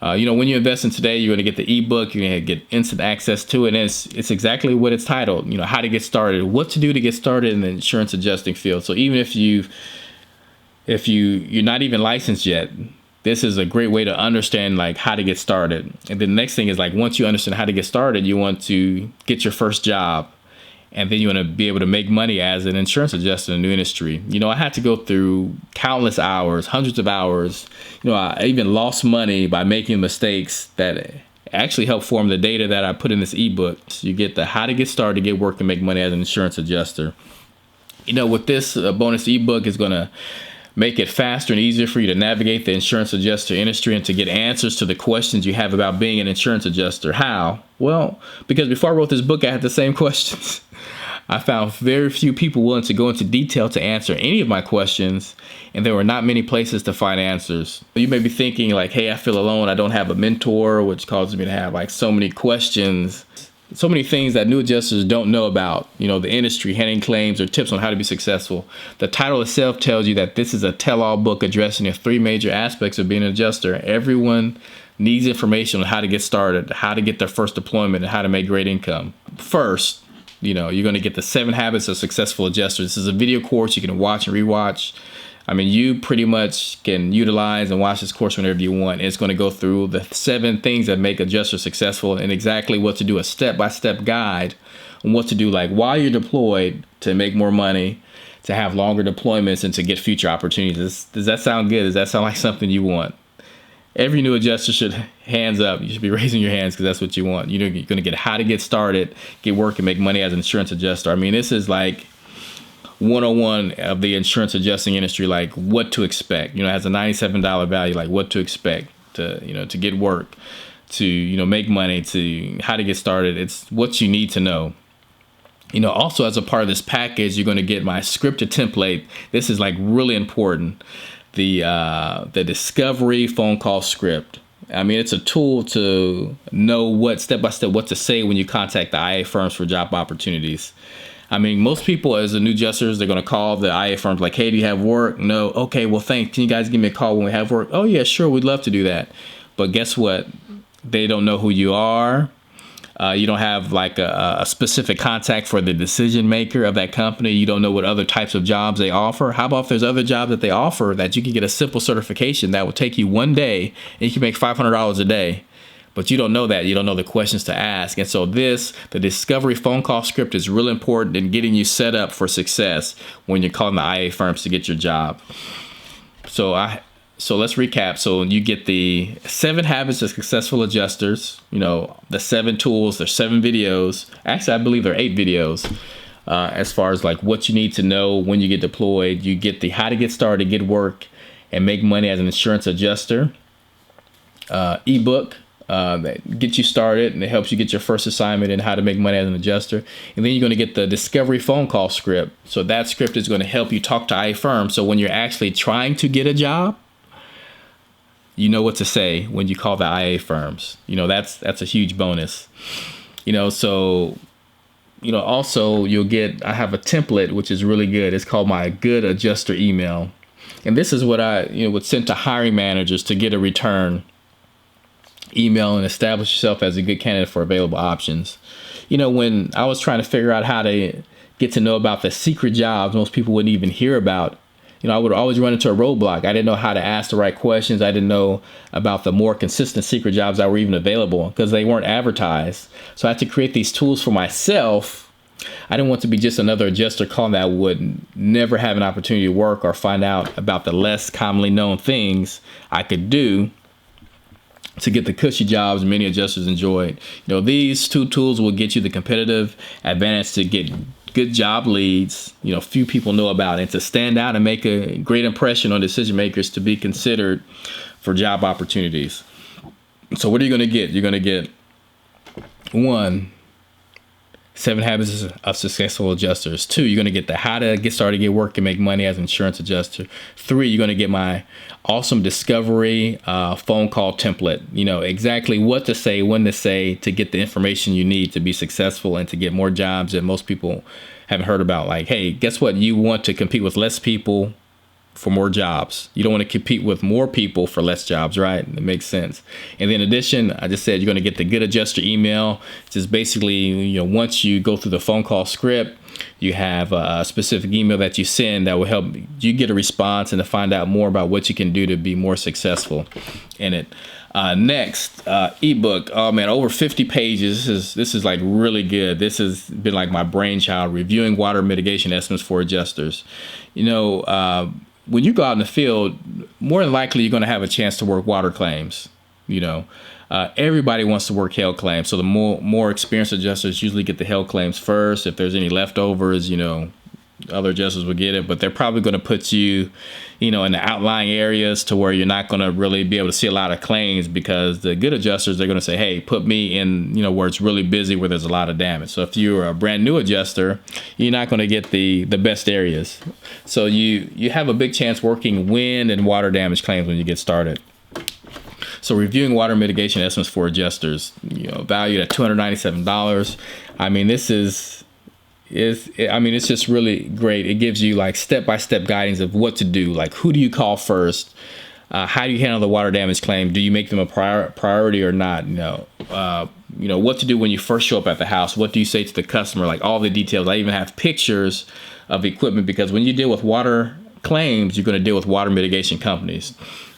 When you invest in today, you're going to get the ebook. You're going to get instant access to it. And it's exactly what it's titled, how to get started, what to do to get started in the insurance adjusting field. So even if you're not even licensed yet, this is a great way to understand like how to get started. And then the next thing is like, once you understand how to get started, you want to get your first job. And then you want to be able to make money as an insurance adjuster in a new industry. I had to go through countless hours, hundreds of hours. I even lost money by making mistakes that actually helped form the data that I put in this ebook. So you get the how to get started, get work, and make money as an insurance adjuster. With this bonus ebook is going to make it faster and easier for you to navigate the insurance adjuster industry and to get answers to the questions you have about being an insurance adjuster. How? Well, because before I wrote this book, I had the same questions. I found very few people willing to go into detail to answer any of my questions, and there were not many places to find answers. You may be thinking like, hey, I feel alone. I don't have a mentor, which causes me to have like so many questions, so many things that new adjusters don't know about, the industry, handling claims, or tips on how to be successful. The title itself tells you that this is a tell-all book addressing the 3 major aspects of being an adjuster. Everyone needs information on how to get started, how to get their first deployment, and how to make great income. First, you're going to get the 7 Habits of Successful Adjusters. This is a video course you can watch and rewatch. You pretty much can utilize and watch this course whenever you want. It's going to go through the 7 things that make adjusters successful and exactly what to do, a step-by-step guide on what to do like while you're deployed to make more money, to have longer deployments, and to get future opportunities. Does that sound good? Does that sound like something you want? Every new adjuster should, hands up, you should be raising your hands because that's what you want. You're going to get how to get started, get work, and make money as an insurance adjuster. This is like 101 of the insurance adjusting industry, like what to expect. It has a $97 value, like what to expect to get work, to, make money, to how to get started. It's what you need to know. Also as a part of this package, you're going to get my scripted template. This is like really important. The discovery phone call script. It's a tool to know what step-by-step what to say when you contact the IA firms for job opportunities. Most people as a new adjusters, they're going to call the IA firms like, hey, do you have work? No. Okay, well, thanks. Can you guys give me a call when we have work? Oh, yeah, sure. We'd love to do that. But guess what? They don't know who you are. You don't have like a specific contact for the decision maker of that company. You don't know what other types of jobs they offer. How about if there's other jobs that they offer that you can get a simple certification that will take you 1 day and you can make $500 a day? But you don't know that. You don't know the questions to ask. And so the discovery phone call script is really important in getting you set up for success when you're calling the IA firms to get your job. So let's recap. So you get the 7 Habits of Successful Adjusters, the 7 tools, there's 7 videos. Actually, I believe there are 8 videos as far as like what you need to know when you get deployed. You get the how to get started, get work, and make money as an insurance adjuster ebook. that get you started, and it helps you get your first assignment in how to make money as an adjuster. And then you're going to get the discovery phone call script. So that script is going to help you talk to IA firms. So when you're actually trying to get a job, you know what to say when you call the IA firms. That's a huge bonus. So also I have a template, which is really good. It's called my good adjuster email. And this is what I would send to hiring managers to get a return email and establish yourself as a good candidate for available options. When I was trying to figure out how to get to know about the secret jobs most people wouldn't even hear about, I would always run into a roadblock. I didn't know how to ask the right questions. I didn't know about the more consistent secret jobs that were even available because they weren't advertised. So I had to create these tools for myself. I didn't want to be just another adjuster calling that would never have an opportunity to work or find out about the less commonly known things I could do to get the cushy jobs many adjusters enjoyed. These two tools will get you the competitive advantage to get good job leads, few people know about, and to stand out and make a great impression on decision makers to be considered for job opportunities. So what are you going to get? You're going to get 1, 7 habits of successful adjusters. 2, you're going to get the how to get started, get work, and make money as an insurance adjuster. 3, you're going to get my awesome discovery phone call template. Exactly what to say, when to say, to get the information you need to be successful and to get more jobs that most people haven't heard about. Like, hey, guess what? You want to compete with less people for more jobs. You don't want to compete with more people for less jobs, right? It makes sense. And then in addition, I just said you're going to get the good adjuster email. It's just basically, once you go through the phone call script, you have a specific email that you send that will help you get a response and to find out more about what you can do to be more successful in it. Next, ebook. Oh man, over 50 pages. This is like really good. This has been like my brainchild, reviewing water mitigation estimates for adjusters. When you go out in the field, more than likely you're going to have a chance to work water claims. Everybody wants to work hail claims. So the more experienced adjusters usually get the hail claims first. If there's any leftovers, other adjusters will get it, but they're probably going to put you, in the outlying areas to where you're not going to really be able to see a lot of claims, because the good adjusters, they're going to say, hey, put me in, where it's really busy, where there's a lot of damage. So if you're a brand new adjuster, you're not going to get the best areas. So you have a big chance working wind and water damage claims when you get started. So reviewing water mitigation estimates for adjusters, valued at $297. I mean, it's just really great. It gives you like step-by-step guidance of what to do. Like, who do you call first? How do you handle the water damage claim? Do you make them a priority or not? What to do when you first show up at the house? What do you say to the customer? Like, all the details. I even have pictures of equipment, because when you deal with water claims, you're going to deal with water mitigation companies.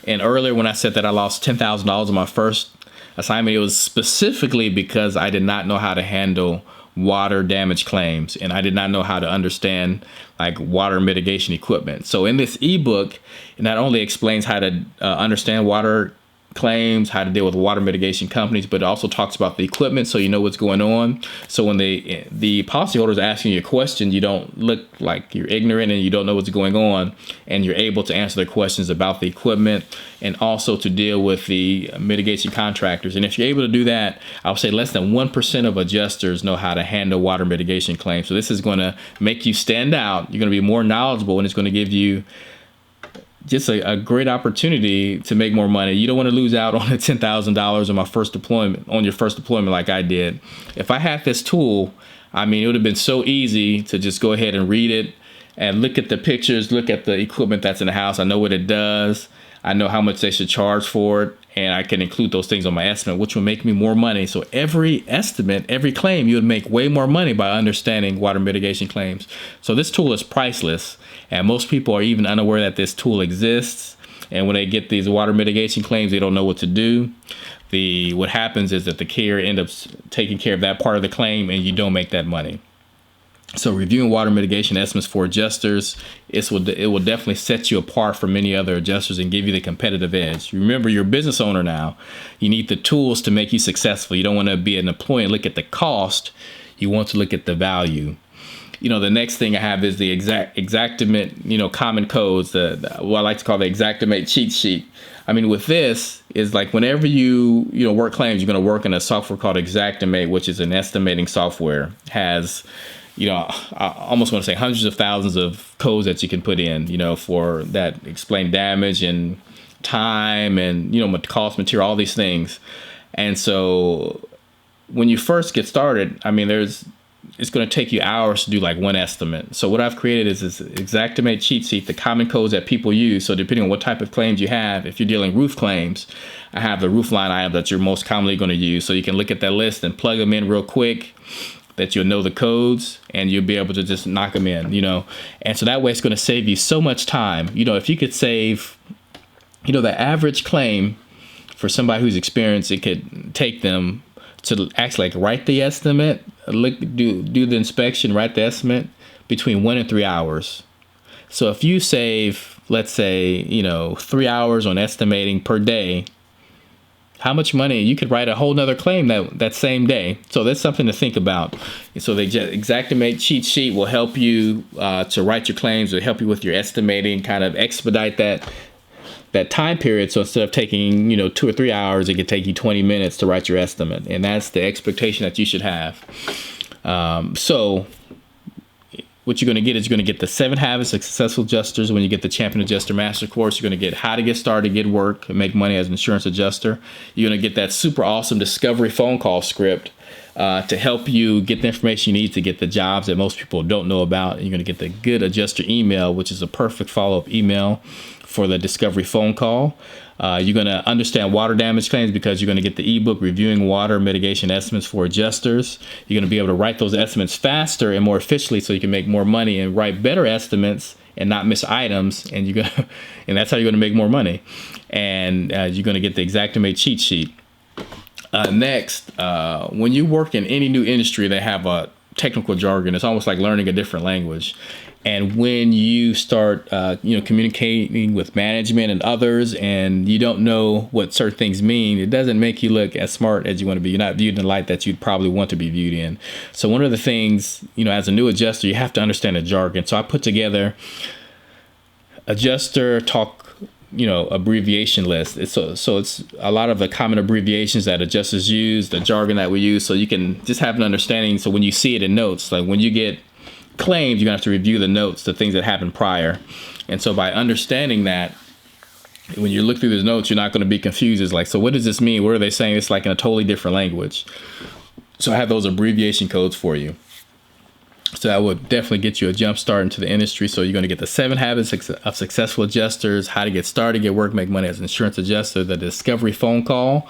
And earlier when I said that I lost $10,000 on my first assignment, it was specifically because I did not know how to handle water damage claims, and I did not know how to understand like water mitigation equipment. So in this ebook, it not only explains how to understand water claims, how to deal with water mitigation companies, but it also talks about the equipment, so you know what's going on. So when the policyholder is asking you a question, you don't look like you're ignorant and you don't know what's going on, and you're able to answer their questions about the equipment, and also to deal with the mitigation contractors. And if you're able to do that, I would say less than 1% of adjusters know how to handle water mitigation claims. So this is going to make you stand out. You're going to be more knowledgeable, and it's going to give you just a great opportunity to make more money. You don't want to lose out on the $10,000 on your first deployment like I did. If I had this tool, I mean, it would have been so easy to just go ahead and read it and look at the pictures, look at the equipment that's in the house. I know what it does. I know how much they should charge for it, and I can include those things on my estimate, which will make me more money. So every estimate, every claim, you would make way more money by understanding water mitigation claims. So this tool is priceless, and most people are even unaware that this tool exists. And when they get these water mitigation claims, they don't know what to do. What happens is that the carrier ends up taking care of that part of the claim, and you don't make that money. So reviewing water mitigation estimates for adjusters, it will definitely set you apart from many other adjusters and give you the competitive edge. Remember, you're a business owner now. You need the tools to make you successful. You don't want to be an employee and look at the cost. You want to look at the value. The next thing I have is the Xactimate, common codes, what I like to call the Xactimate cheat sheet. I mean, with this is like whenever you work claims, you're going to work in a software called Xactimate, which is an estimating software. Has, I almost want to say hundreds of thousands of codes that you can put in, for that explain damage and time and, cost, material, all these things. And so when you first get started, I mean, it's going to take you hours to do like one estimate. So what I've created is this Xactimate cheat sheet, the common codes that people use. So depending on what type of claims you have, if you're dealing roof claims, I have the roof line item that you're most commonly going to use. So you can look at that list and plug them in real quick, that you'll know the codes and you'll be able to just knock them in, And so that way it's going to save you so much time. If you could save, the average claim for somebody who's experienced, it could take them to actually write the estimate, do the inspection, write the estimate between 1 and 3 hours. So if you save, let's say, 3 hours on estimating per day, how much money you could write a whole nother claim that same day. So that's something to think about. So the Xactimate cheat sheet will help you to write your claims, will help you with your estimating, kind of expedite that time period. So instead of taking 2 or 3 hours, it could take you 20 minutes to write your estimate, and that's the expectation that you should have. So what you're going to get is you're going to get the 7 Habits of Successful Adjusters. When you get the Champion Adjuster Master Course, you're going to get how to get started, get work, and make money as an insurance adjuster. You're going to get that super awesome discovery phone call script to help you get the information you need to get the jobs that most people don't know about. And you're going to get the Good Adjuster email, which is a perfect follow-up email for the discovery phone call. You're going to understand water damage claims because you're going to get the ebook Reviewing Water Mitigation Estimates for Adjusters. You're going to be able to write those estimates faster and more efficiently so you can make more money and write better estimates and not miss items. And and that's how you're going to make more money. And you're going to get the Xactimate cheat sheet. Next, when you work in any new industry, they have a technical jargon. It's almost like learning a different language. And when you start, communicating with management and others, and you don't know what certain things mean, it doesn't make you look as smart as you want to be. You're not viewed in the light that you'd probably want to be viewed in. So one of the things, as a new adjuster, you have to understand the jargon. So I put together adjuster talk, abbreviation list. So it's a lot of the common abbreviations that adjusters use, the jargon that we use, so you can just have an understanding. So when you see it in notes, like when you get claims, you're gonna have to review the notes, the things that happened prior. And so by understanding that, when you look through those notes, you're not going to be confused. It's like, so what does this mean? What are they saying? It's like in a totally different language. So I have those abbreviation codes for you. So that would definitely get you a jump start into the industry. So you're going to get the 7 Habits of Successful Adjusters, how to get started, get work, make money as an insurance adjuster, the discovery phone call,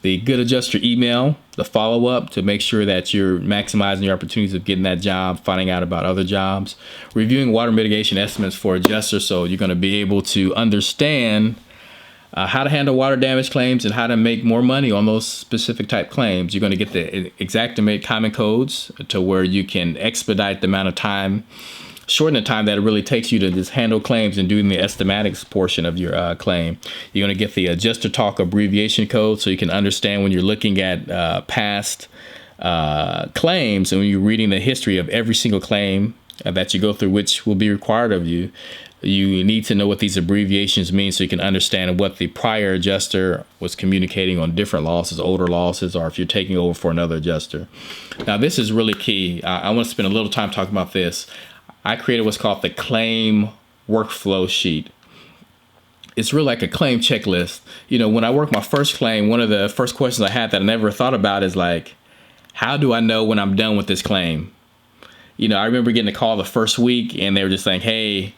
the Good Adjuster email, the follow-up to make sure that you're maximizing your opportunities of getting that job, finding out about other jobs, reviewing water mitigation estimates for adjusters. So you're going to be able to understand how to handle water damage claims and how to make more money on those specific type claims. You're going to get the Xactimate common codes to where you can expedite the amount of time, shorten the time that it really takes you to just handle claims and doing the estimatics portion of your claim. You're going to get the Adjuster Talk abbreviation code so you can understand when you're looking at past claims and when you're reading the history of every single claim that you go through, which will be required of you. You need to know what these abbreviations mean so you can understand what the prior adjuster was communicating on different losses, older losses, or if you're taking over for another adjuster. Now, this is really key. I want to spend a little time talking about this. I created what's called the claim workflow sheet. It's really like a claim checklist. When I work my first claim, one of the first questions I had that I never thought about is like, how do I know when I'm done with this claim? I remember getting a call the first week and they were just saying, hey,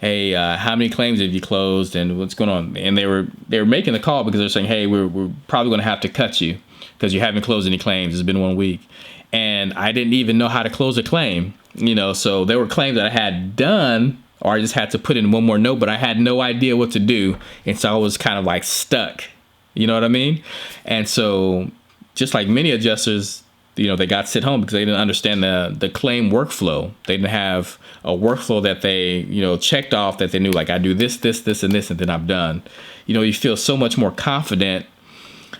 how many claims have you closed and what's going on? And they were making the call because they're saying, hey, we're probably going to have to cut you because you haven't closed any claims. It's been 1 week. And I didn't even know how to close a claim, so there were claims that I had done, or I just had to put in one more note, but I had no idea what to do. And so I was kind of like stuck, you know what I mean? And so just like many adjusters, they got sent home because they didn't understand the claim workflow. They didn't have a workflow that they, checked off that they knew, like I do this, this, this, and this, and then I'm done. You feel so much more confident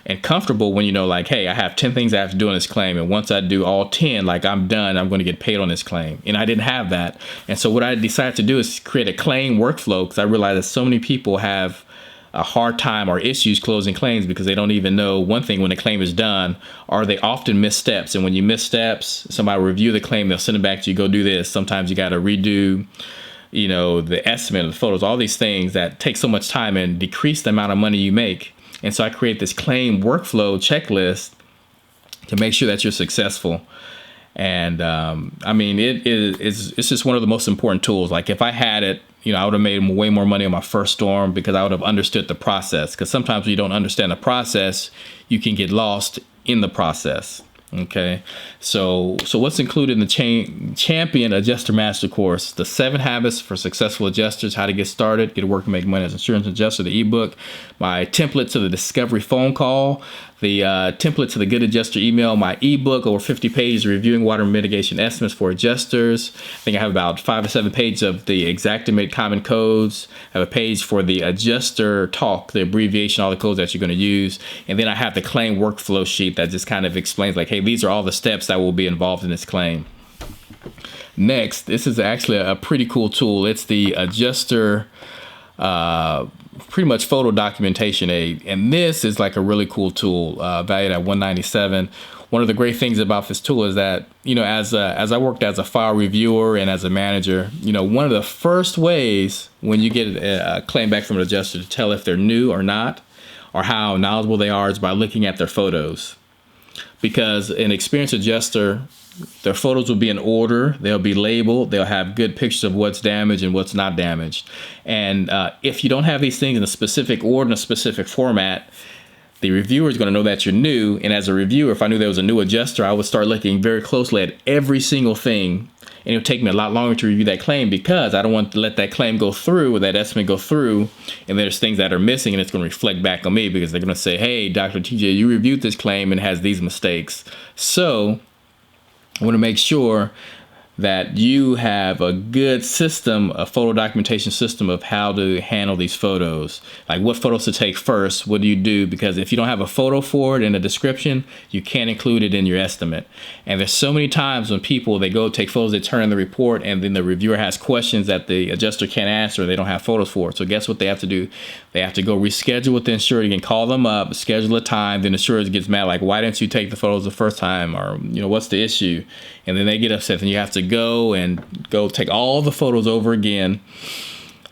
and comfortable when you know, like, hey, I have 10 things I have to do on this claim, and once I do all 10, like, I'm done, I'm going to get paid on this claim. And I didn't have that. And so what I decided to do is create a claim workflow, because I realized that so many people have a hard time or issues closing claims because they don't even know one thing when the claim is done, or they often miss steps. And when you miss steps, somebody will review the claim, they'll send it back to you, go do this. Sometimes you got to redo, you know, the estimate of the photos, all these things that take so much time and decrease the amount of money you make. And so I create this claim workflow checklist to make sure that you're successful. And I mean, it's just one of the most important tools. Like, if I had it, you know, I would have made way more money on my first storm because I would have understood the process. Because sometimes when you don't understand the process, you can get lost in the process. Okay, so what's included in the Champion Adjuster Master Course? The 7 Habits for Successful Adjusters, How to Get Started, Get to Work and Make Money as an Insurance Adjuster, the ebook, my template to the Discovery phone call, the template to the Good Adjuster email, my ebook, over 50 pages, reviewing water mitigation estimates for adjusters. I think I have about 5 or 7 pages of the Xactimate common codes. I have a page for the adjuster talk, the abbreviation, all the codes that you're going to use. And then I have the claim workflow sheet that just kind of explains, like, hey, these are all the steps that will be involved in this claim. Next, this is actually a pretty cool tool. It's the adjuster pretty much photo documentation aid, and this is like a really cool tool, valued at $197. One of the great things about this tool is that, you know, as I worked as a file reviewer and as a manager, you know, one of the first ways when you get a claim back from an adjuster to tell if they're new or not, or how knowledgeable they are, is by looking at their photos. Because an experienced adjuster, their photos will be in order, they'll be labeled, they'll have good pictures of what's damaged and what's not damaged. And if you don't have these things in a specific order, in a specific format, the reviewer is going to know that you're new. And as a reviewer, if I knew there was a new adjuster, I would start looking very closely at every single thing. And it'll take me a lot longer to review that claim, because I don't want to let that claim go through, or that estimate go through, and there's things that are missing, and it's going to reflect back on me, because they're going to say, hey, Dr. TJ, you reviewed this claim and it has these mistakes. So I want to make sure that you have a good system, a photo documentation system of how to handle these photos. Like, what photos to take first, what do you do? Because if you don't have a photo for it in a description, you can't include it in your estimate. And there's so many times when people, they go take photos, they turn in the report, and then the reviewer has questions that the adjuster can't answer, they don't have photos for it. So guess what they have to do? They have to go reschedule with the insurer. You can call them up, schedule a time, then the insurer gets mad, like, why didn't you take the photos the first time? Or, you know, what's the issue? And then they get upset, and you have to go take all the photos over again,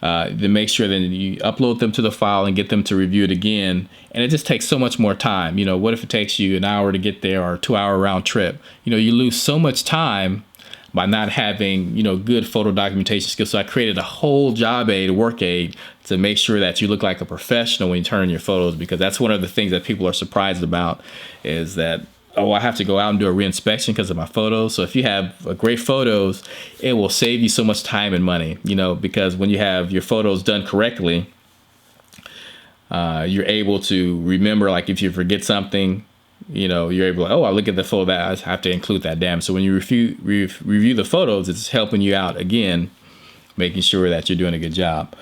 then make sure that you upload them to the file and get them to review it again. And it just takes so much more time. You know, what if it takes you an hour to get there, or a 2-hour round trip? You know, you lose so much time by not having, you know, good photo documentation skills. So I created a whole job aid, work aid, to make sure that you look like a professional when you turn in your photos, because that's one of the things that people are surprised about, is that, oh, I have to go out and do a reinspection because of my photos. So if you have great photos, it will save you so much time and money, you know, because when you have your photos done correctly, you're able to remember, like, if you forget something, you know, you're able to, oh, I look at the photo, that I have to include that. Damn. So when you review the photos, it's helping you out again, making sure that you're doing a good job.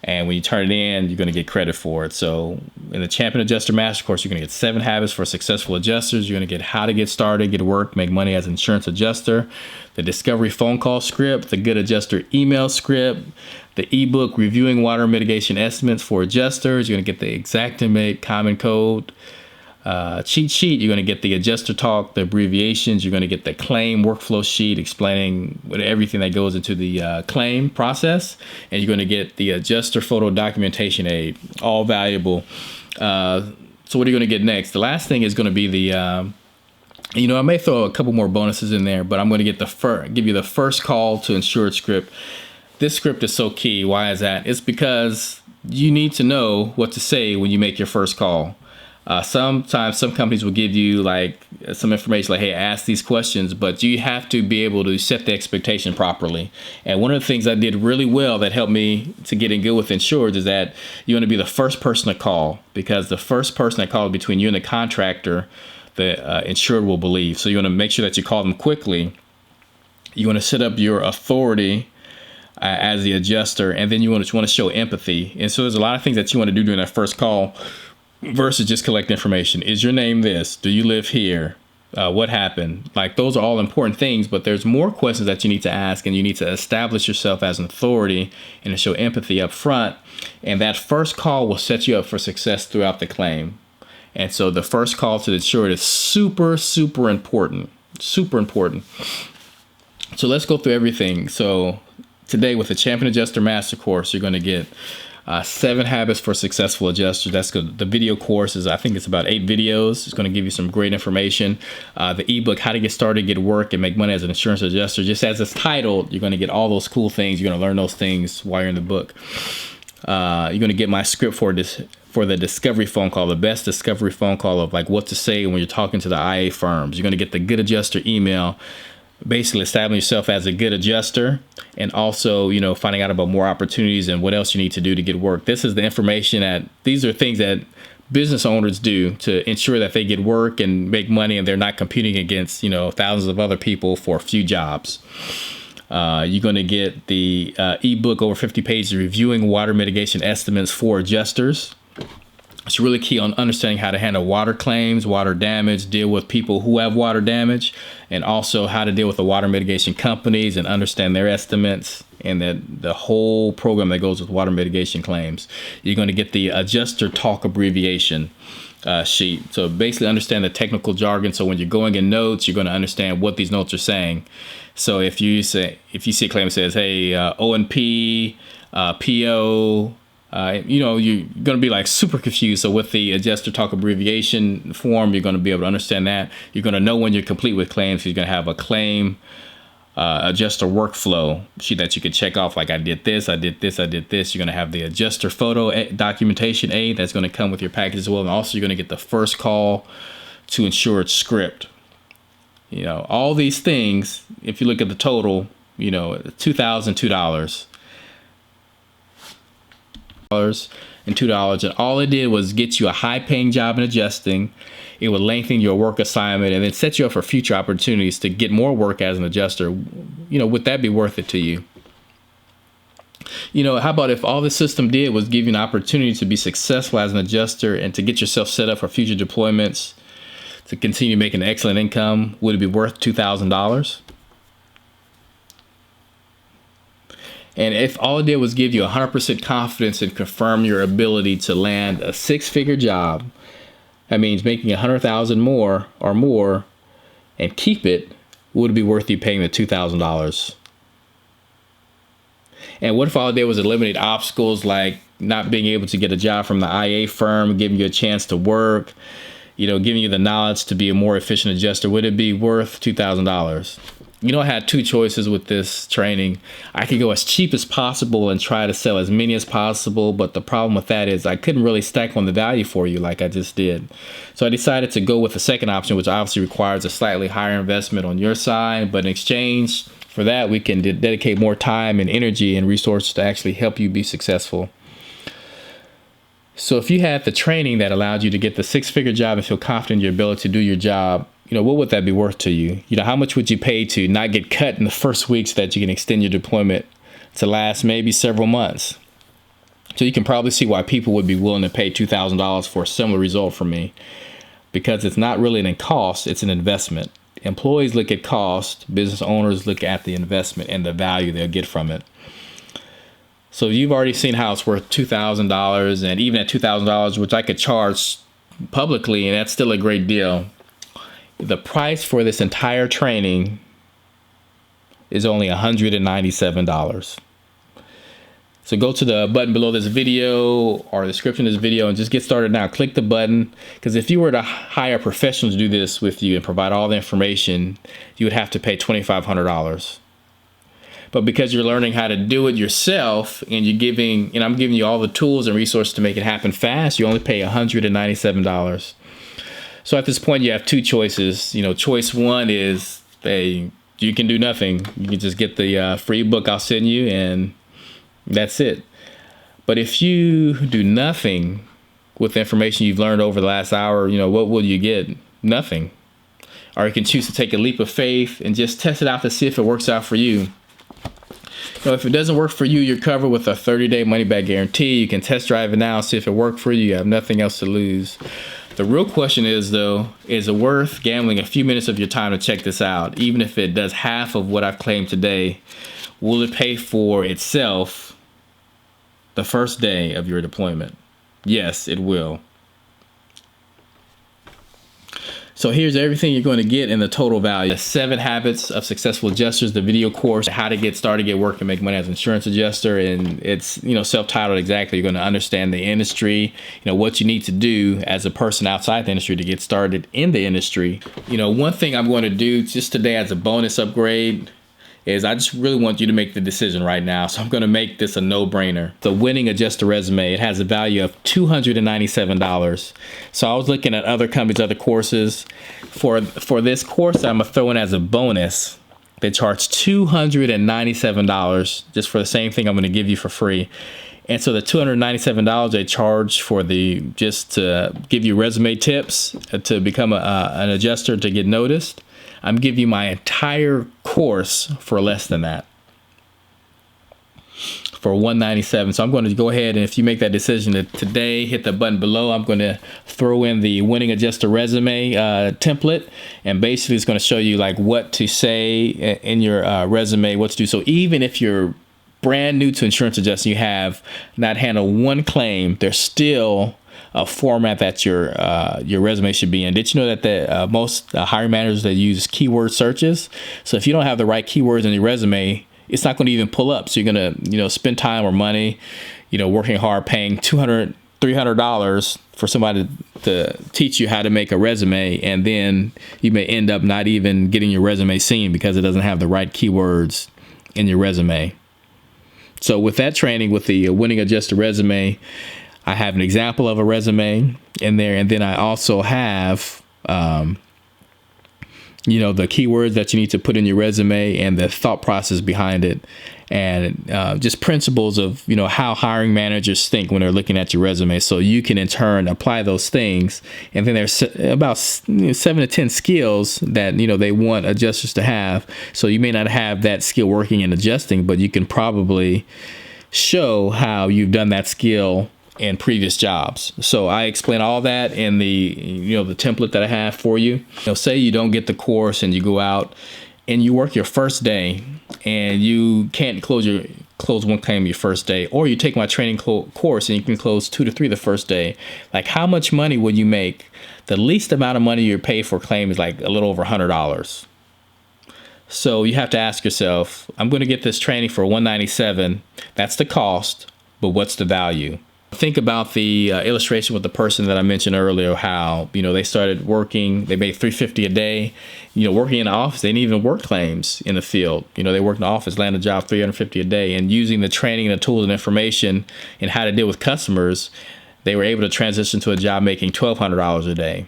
And when you turn it in, you're going to get credit for it. So in the Champion Adjuster Master Course, you're going to get 7 Habits for Successful Adjusters. You're going to get How to Get Started, Get to Work, Make Money as an Insurance Adjuster, the Discovery phone call script, the Good Adjuster email script, the ebook Reviewing Water Mitigation Estimates for Adjusters. You're going to get the Xactimate common code cheat sheet. You're going to get the adjuster talk, the abbreviations. You're going to get the claim workflow sheet explaining everything that goes into the claim process. And you're going to get the adjuster photo documentation aid, all valuable. So what are you going to get next? The last thing is going to be the, you know, I may throw a couple more bonuses in there, but I'm going to get give you the first call to insured script. This script is so key. Why is that? It's because you need to know what to say when you make your first call. Sometimes some companies will give you like some information like, hey, ask these questions, but you have to be able to set the expectation properly. And one of the things I did really well that helped me to getting good with insureds is that you want to be the first person to call, because the first person that calls between you and the contractor, the insured will believe. So you want to make sure that you call them quickly. You want to set up your authority as the adjuster, and then you want to show empathy. And so there's a lot of things that you want to do during that first call. versus just collect information. Is your name this? Do you live here? What happened? Like, those are all important things, but there's more questions that you need to ask, and you need to establish yourself as an authority and to show empathy up front. And that first call will set you up for success throughout the claim. And so the first call to the insured is super, super important. Super important. So let's go through everything. So today with the Champion Adjuster Master Course, you're going to get 7 Habits for Successful Adjusters. That's good. The video course is, I think it's about 8 videos. It's going to give you some great information. The ebook, How to Get Started, Get Work, and Make Money as an Insurance Adjuster. Just as it's titled, you're going to get all those cool things. You're going to learn those things while you're in the book. You're going to get my script for the discovery phone call, the best discovery phone call of like what to say when you're talking to the IA firms. You're going to get the Good Adjuster email, basically establishing yourself as a good adjuster, and also, you know, finding out about more opportunities and what else you need to do to get work. This is the information these are things that business owners do to ensure that they get work and make money, and they're not competing against, you know, thousands of other people for a few jobs. You're going to get the ebook, over 50 pages, reviewing water mitigation estimates for adjusters. It's really key on understanding how to handle water claims, water damage, deal with people who have water damage, and also how to deal with the water mitigation companies and understand their estimates and the whole program that goes with water mitigation claims. You're going to get the adjuster talk abbreviation sheet. So basically understand the technical jargon. So when you're going in notes, you're going to understand what these notes are saying. So if you see a claim that says, hey, O&P, PO, you know, you're going to be like super confused. So with the adjuster talk abbreviation form, you're going to be able to understand that. You're going to know when you're complete with claims. You're going to have a claim adjuster workflow sheet that you can check off, like I did this, I did this, I did this. You're going to have the adjuster photo documentation aid that's going to come with your package as well. And also you're going to get the first call to insured script. You know, all these things, if you look at the total, you know, $2,002. And $2, and all it did was get you a high-paying job in adjusting. It would lengthen your work assignment and then set you up for future opportunities to get more work as an adjuster. You know, would that be worth it to you? You know, how about if all the system did was give you an opportunity to be successful as an adjuster and to get yourself set up for future deployments, to continue making excellent income? Would it be worth $2,000? And if all it did was give you 100% confidence and confirm your ability to land a 6-figure job, that means making $100,000 more or more, and keep it, would it be worth you paying the $2,000? And what if all it did was eliminate obstacles like not being able to get a job from the IA firm, giving you a chance to work, you know, giving you the knowledge to be a more efficient adjuster? Would it be worth $2,000? You know, I had 2 choices with this training. I could go as cheap as possible and try to sell as many as possible, but the problem with that is I couldn't really stack on the value for you like I just did. So I decided to go with the second option, which obviously requires a slightly higher investment on your side, but in exchange for that, we can dedicate more time and energy and resources to actually help you be successful. So if you had the training that allowed you to get the 6-figure job and feel confident in your ability to do your job, you know, what would that be worth to you? You know, how much would you pay to not get cut in the first week so that you can extend your deployment to last maybe several months? So you can probably see why people would be willing to pay $2,000 for a similar result from me, because it's not really an cost, it's an investment. Employees look at cost, business owners look at the investment and the value they'll get from it. So you've already seen how it's worth $2,000, and even at $2,000, which I could charge publicly, and that's still a great deal. The price for this entire training is only $197. So go to the button below this video or the description of this video and just get started now. Click the button, because if you were to hire a professional to do this with you and provide all the information, you would have to pay $2,500. But because you're learning how to do it yourself and I'm giving you all the tools and resources to make it happen fast, you only pay $197. So at this point, you have 2 choices. You know, choice 1 is, hey, you can do nothing. You can just get the free book I'll send you, and that's it. But if you do nothing with the information you've learned over the last hour, you know, what will you get? Nothing. Or you can choose to take a leap of faith and just test it out to see if it works out for you. If it doesn't work for you, you're covered with a 30-day money-back guarantee. You can test drive it now, see if it worked for you. You have nothing else to lose. The real question is, though, is it worth gambling a few minutes of your time to check this out? Even if it does half of what I've claimed today, will it pay for itself the first day of your deployment? Yes, it will. So here's everything you're going to get in the total value. 7 Habits of Successful Adjusters, the video course, how to get started, get work, and make money as an insurance adjuster. And it's, self-titled exactly. You're going to understand the industry, what you need to do as a person outside the industry to get started in the industry. One thing I'm going to do just today as a bonus upgrade is I just really want you to make the decision right now. So I'm going to make this a no-brainer. The Winning Adjuster Resume, it has a value of $297. So I was looking at other companies, other courses. For this course, I'm going to throw in as a bonus. They charge $297 just for the same thing I'm going to give you for free. And so the $297 they charge for just to give you resume tips to become an adjuster to get noticed. I'm giving you my entire course for less than that, for $197. So I'm going to go ahead, and if you make that decision today, hit the button below. I'm going to throw in the Winning Adjuster Resume template, and basically it's going to show you like what to say in your resume, what to do. So even if you're brand new to insurance adjusting, you have not handled one claim, there's still a format that your resume should be in. Did you know that most hiring managers, they use keyword searches? So if you don't have the right keywords in your resume, it's not going to even pull up. So you're going to spend time or money, working hard, paying $200, $300 for somebody to teach you how to make a resume, and then you may end up not even getting your resume seen because it doesn't have the right keywords in your resume. So with that training, with the Winning Adjuster Resume, I have an example of a resume in there, and then I also have, the keywords that you need to put in your resume and the thought process behind it, and just principles of, how hiring managers think when they're looking at your resume. So you can in turn apply those things. And then there's about 7 to 10 skills that, they want adjusters to have. So you may not have that skill working in adjusting, but you can probably show how you've done that skill in previous jobs. So I explain all that in the template that I have for you. Say you don't get the course and you go out and you work your first day and you can't close one claim your first day, or you take my training course and you can close 2 to 3 the first day. Like, how much money would you make? The least amount of money you're paid for a claim is like a little over $100. So you have to ask yourself, I'm going to get this training for $197. That's the cost, but what's the value? Think about the illustration with the person that I mentioned earlier, how, they started working, they made $350 a day, working in the office. They didn't even work claims in the field. They worked in the office, land a job, $350 a day, and using the training and the tools and information and how to deal with customers, they were able to transition to a job making $1,200 a day.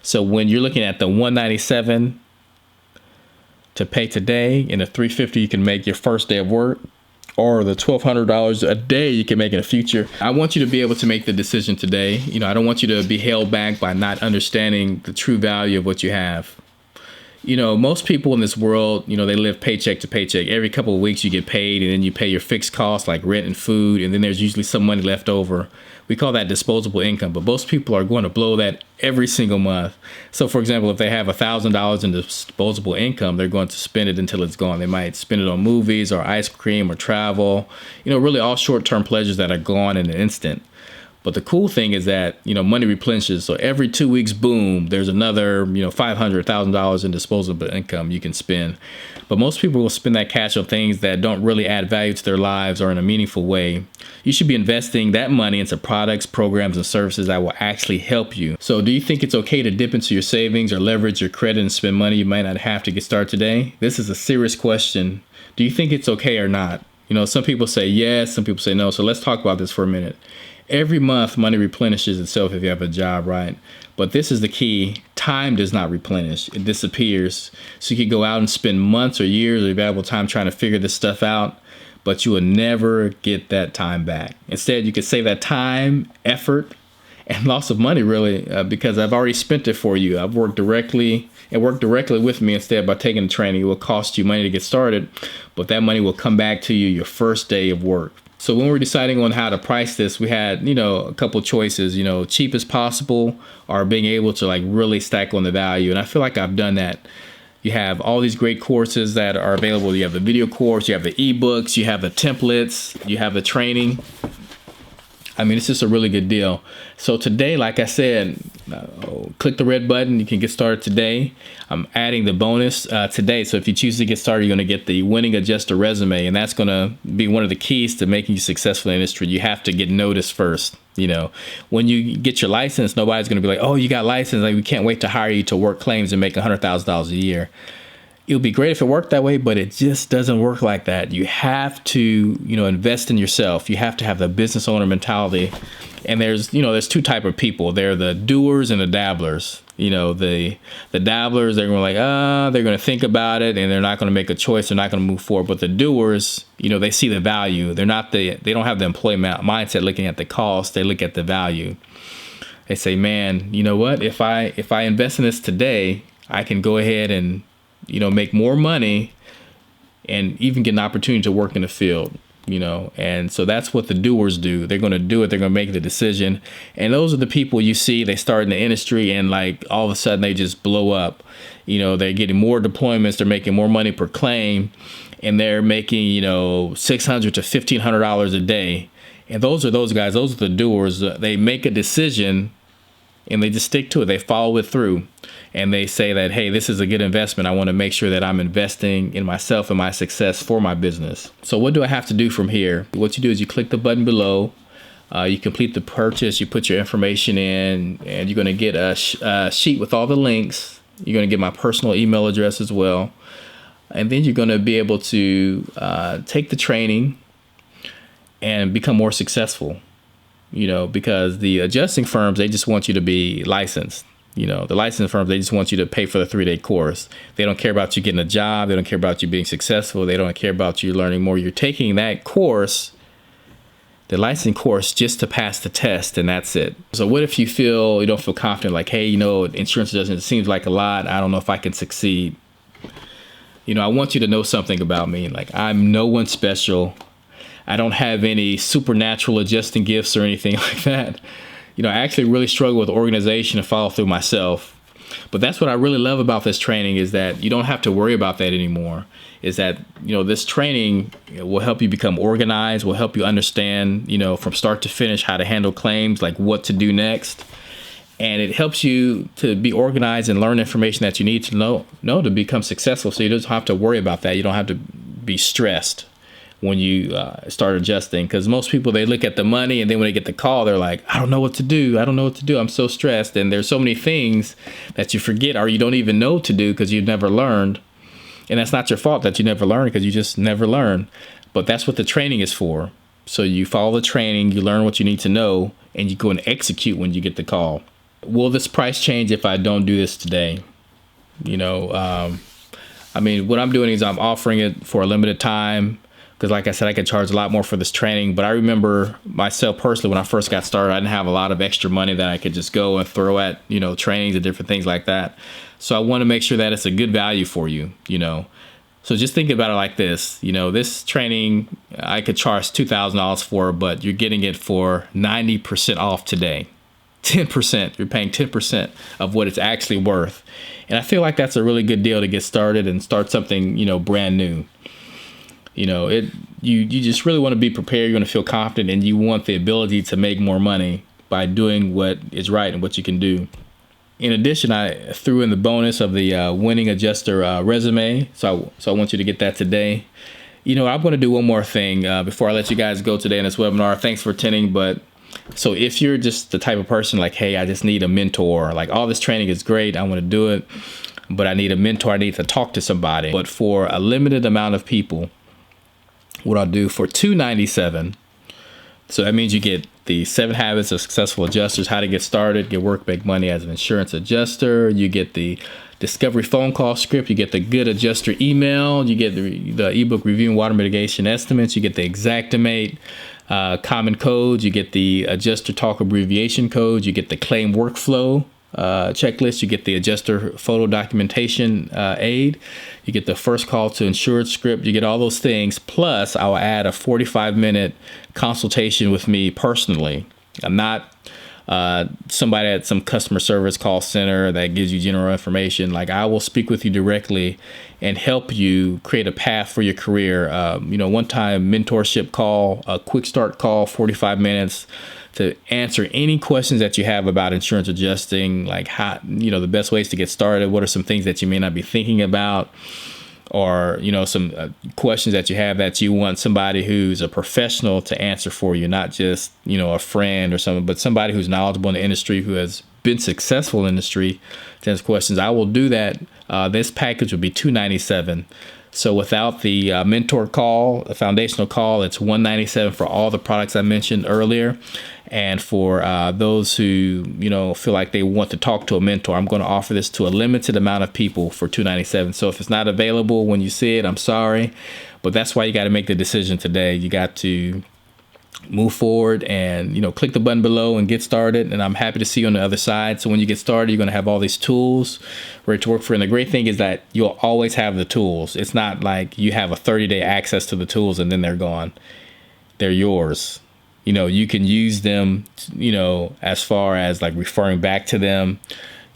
So when you're looking at the $197 to pay today and the $350 you can make your first day of work, or the $1,200 a day you can make in the future, I want you to be able to make the decision today. I don't want you to be held back by not understanding the true value of what you have. Most people in this world, they live paycheck to paycheck. Every couple of weeks you get paid, and then you pay your fixed costs like rent and food, and then there's usually some money left over. We call that disposable income, but most people are going to blow that every single month. So for example, if they have $1,000 in disposable income, they're going to spend it until it's gone. They might spend it on movies or ice cream or travel, really all short-term pleasures that are gone in an instant. But the cool thing is that, money replenishes. So every 2 weeks, boom, there's another, $500, $1,000 in disposable income you can spend. But most people will spend that cash on things that don't really add value to their lives or in a meaningful way. You should be investing that money into products, programs, and services that will actually help you. So do you think it's okay to dip into your savings or leverage your credit and spend money you might not have to get started today? This is a serious question. Do you think it's okay or not? Some people say yes, some people say no. So let's talk about this for a minute. Every month, money replenishes itself if you have a job, right? But this is the key. Time does not replenish. It disappears. So you could go out and spend months or years of valuable time trying to figure this stuff out, but you will never get that time back. Instead, you could save that time, effort, and loss of money really, because I've already spent it for you. I've worked directly with me instead by taking the training. It will cost you money to get started, but that money will come back to you your first day of work. So when we're deciding on how to price this, we had, a couple choices, cheap as possible or being able to like really stack on the value. And I feel like I've done that. You have all these great courses that are available. You have the video course, you have the ebooks, you have the templates, you have the training. I mean, it's just a really good deal. So today, like I said, click the red button. You can get started today. I'm adding the bonus today. So if you choose to get started, you're going to get the Winning Adjuster resume. And that's going to be one of the keys to making you successful in the industry. You have to get noticed first. When you get your license, nobody's going to be like, oh, you got license. Like, we can't wait to hire you to work claims and make $100,000 a year. It would be great if it worked that way, but it just doesn't work like that. You have to, invest in yourself. You have to have the business owner mentality. And there's two type of people. They're the doers and the dabblers. The dabblers, they're going to they're going to think about it and they're not going to make a choice. They're not going to move forward. But the doers, they see the value. They don't have the employment mindset looking at the cost. They look at the value. They say, man, you know what? If I invest in this today, I can go ahead and make more money and even get an opportunity to work in the field, and so that's what the doers do. They're going to do it. They're going to make the decision. And those are the people you see, they start in the industry and like all of a sudden they just blow up. They're getting more deployments. They're making more money per claim and they're making, $600 to $1,500 a day. And those are those guys. Those are the doers. They make a decision and they just stick to it. They follow it through and they say that, hey, this is a good investment. I want to make sure that I'm investing in myself and my success for my business. So what do I have to do from here? What you do is you click the button below. You complete the purchase. You put your information in and you're going to get a sheet with all the links. You're going to get my personal email address as well. And then you're going to be able to take the training and become more successful. Because the adjusting firms, they just want you to be licensed. The licensing firms, they just want you to pay for the 3-day course. They don't care about you getting a job. They don't care about you being successful. They don't care about you learning more. You're taking that course, the licensing course, just to pass the test, and that's it. So what if you don't feel confident, like, hey, insurance it seems like a lot. I don't know if I can succeed. I want you to know something about me. Like, I'm no one special. I don't have any supernatural adjusting gifts or anything like that. I actually really struggle with organization and follow through myself. But that's what I really love about this training is that you don't have to worry about that anymore. Is that, this training will help you become organized, will help you understand, from start to finish how to handle claims, like what to do next. And it helps you to be organized and learn information that you need to know to become successful. So you don't have to worry about that. You don't have to be stressed when you start adjusting, because most people, they look at the money and then when they get the call, they're like, I don't know what to do. I'm so stressed. And there's so many things that you forget or you don't even know to do because you've never learned. And that's not your fault that you never learned, because you just never learn. But that's what the training is for. So you follow the training, you learn what you need to know, and you go and execute when you get the call. Will this price change if I don't do this today? What I'm doing is I'm offering it for a limited time. Because like I said, I could charge a lot more for this training. But I remember myself personally, when I first got started, I didn't have a lot of extra money that I could just go and throw at, trainings and different things like that. So I want to make sure that it's a good value for you, So just think about it like this. This training, I could charge $2,000 for, but you're getting it for 90% off today. 10%. You're paying 10% of what it's actually worth. And I feel like that's a really good deal to get started and start something, brand new. You just really want to be prepared. You want to feel confident and you want the ability to make more money by doing what is right and what you can do. In addition, I threw in the bonus of the Winning Adjuster resume. So I want you to get that today. I'm going to do one more thing before I let you guys go today in this webinar. Thanks for attending. But so if you're just the type of person like, hey, I just need a mentor, like all this training is great, I want to do it, but I need a mentor. I need to talk to somebody. But for a limited amount of people, what I'll do for $297. So that means you get the 7 Habits of Successful Adjusters, how to get started, get work, make money as an insurance adjuster. You get the discovery phone call script. You get the good adjuster email. You get the ebook reviewing water mitigation estimates. You get the Xactimate common codes. You get the adjuster talk abbreviation codes. You get the claim workflow checklist. You get the adjuster photo documentation aid. You get the first call to insured script. You get all those things. Plus, I'll add a 45-minute consultation with me personally. I'm not somebody at some customer service call center that gives you general information. Like, I will speak with you directly and help you create a path for your career. One-time mentorship call, a quick start call, 45 minutes to answer any questions that you have about insurance adjusting, like how, the best ways to get started. What are some things that you may not be thinking about? Or, some questions that you have that you want somebody who's a professional to answer for you, not just, a friend or someone, but somebody who's knowledgeable in the industry, who has been successful in the industry to answer questions. I will do that. This package will be $297. So without the mentor call, the foundational call, it's $197 for all the products I mentioned earlier. And for those who, feel like they want to talk to a mentor, I'm going to offer this to a limited amount of people for $297. So if it's not available when you see it, I'm sorry. But that's why you got to make the decision today. You got to move forward and, click the button below and get started. And I'm happy to see you on the other side. So when you get started, you're going to have all these tools ready to work for. And the great thing is that you'll always have the tools. It's not like you have a 30-day access to the tools and then they're gone. They're yours. You can use them, as far as like referring back to them.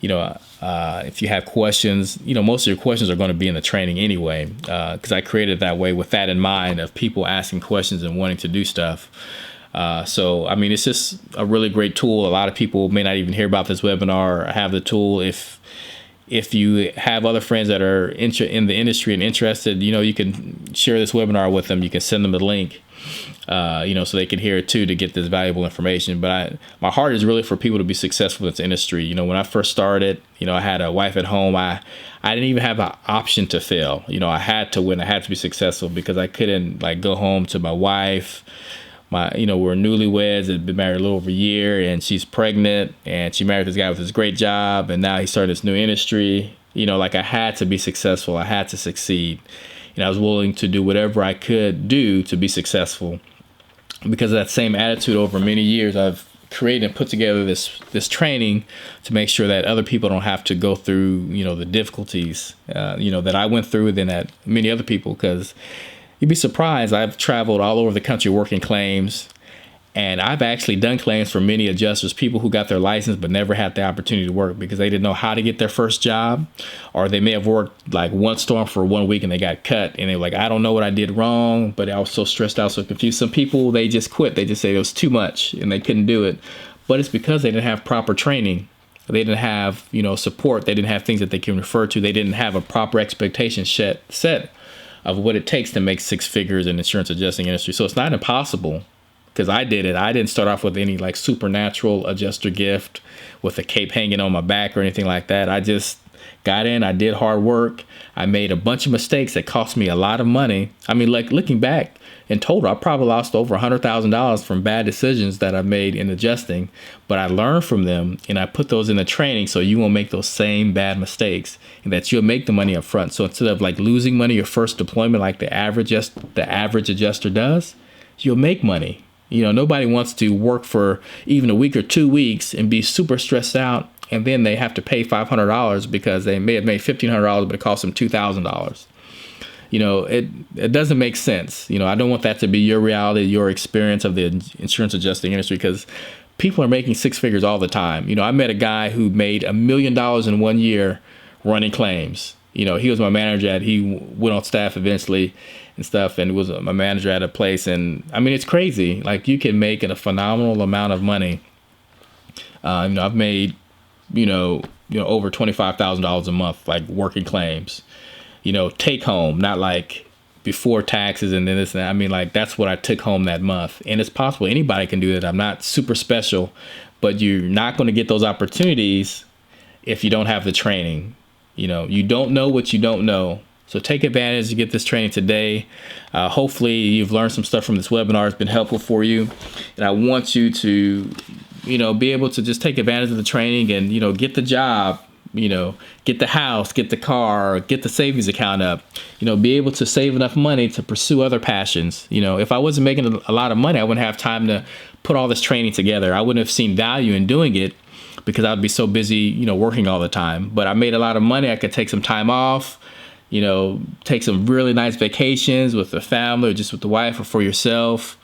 If you have questions, most of your questions are going to be in the training anyway, because I created it that way with that in mind, of people asking questions and wanting to do stuff. It's just a really great tool. A lot of people may not even hear about this webinar or have the tool. If you have other friends that are in the industry and interested, you can share this webinar with them. You can send them the link, so they can hear it too, to get this valuable information. But my heart is really for people to be successful in this industry. When I first started, I had a wife at home. I didn't even have an option to fail. I had to win. I had to be successful, because I couldn't go home to my wife. We're newlyweds, had been married a little over a year, and she's pregnant, and she married this guy with this great job, and now he started this new industry. I had to be successful. I had to succeed. I was willing to do whatever I could do to be successful. Because of that same attitude, over many years, I've created and put together this training to make sure that other people don't have to go through, the difficulties, that I went through, than that many other people. Because you'd be surprised. I've traveled all over the country working claims, and I've actually done claims for many adjusters, people who got their license but never had the opportunity to work because they didn't know how to get their first job, or they may have worked like one storm for 1 week and they got cut, and they're like, I don't know what I did wrong, but I was so stressed out, so confused. Some people, they just quit. They just say it was too much and they couldn't do it. But it's because they didn't have proper training. They didn't have, support. They didn't have things that they can refer to. They didn't have a proper expectation set of what it takes to make six figures in the insurance adjusting industry. So it's not impossible, because I did it. I didn't start off with any supernatural adjuster gift with a cape hanging on my back or anything like that. I just got in. I did hard work. I made a bunch of mistakes that cost me a lot of money. Looking back in total, I probably lost over $100,000 from bad decisions that I made in adjusting, but I learned from them and I put those in the training so you won't make those same bad mistakes, and that you'll make the money up front. So instead of losing money your first deployment like the average adjuster does, you'll make money. Nobody wants to work for even a week or 2 weeks and be super stressed out, and then they have to pay $500 because they may have made $1,500, but it cost them $2,000. It doesn't make sense. I don't want that to be your reality, your experience of the insurance adjusting industry, because people are making six figures all the time. I met a guy who made $1 million in 1 year running claims. He was my manager he went on staff eventually and stuff, and was my manager at a place. And it's crazy. You can make a phenomenal amount of money. I've made, over $25,000 a month, working claims, take home, not before taxes and then this and that. That's what I took home that month. And it's possible anybody can do that. I'm not super special, but you're not going to get those opportunities if you don't have the training. You don't know what you don't know. So take advantage to get this training today. Hopefully you've learned some stuff from this webinar. It's been helpful for you. And I want you to, be able to just take advantage of the training and, get the job, get the house, get the car, get the savings account up, be able to save enough money to pursue other passions. If I wasn't making a lot of money, I wouldn't have time to put all this training together. I wouldn't have seen value in doing it because I'd be so busy, working all the time. But I made a lot of money. I could take some time off, take some really nice vacations with the family or just with the wife or for yourself.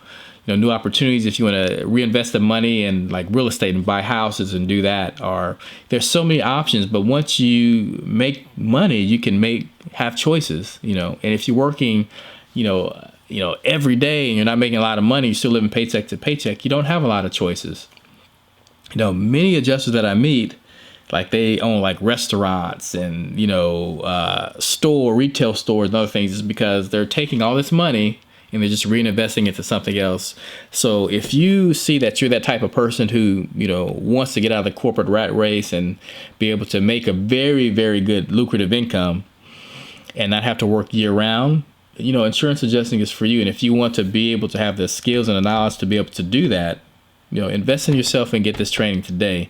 New opportunities if you want to reinvest the money in like real estate and buy houses and do that. Or there's so many options, but once you make money, you can have choices, and if you're working, every day and you're not making a lot of money, you're still living paycheck to paycheck, you don't have a lot of choices. Many adjusters that I meet, like they own like restaurants and, retail stores and other things, is because they're taking all this money and they're just reinvesting into something else. So if you see that you're that type of person who, wants to get out of the corporate rat race and be able to make a very, very good lucrative income and not have to work year round, insurance adjusting is for you. And if you want to be able to have the skills and the knowledge to be able to do that, invest in yourself and get this training today.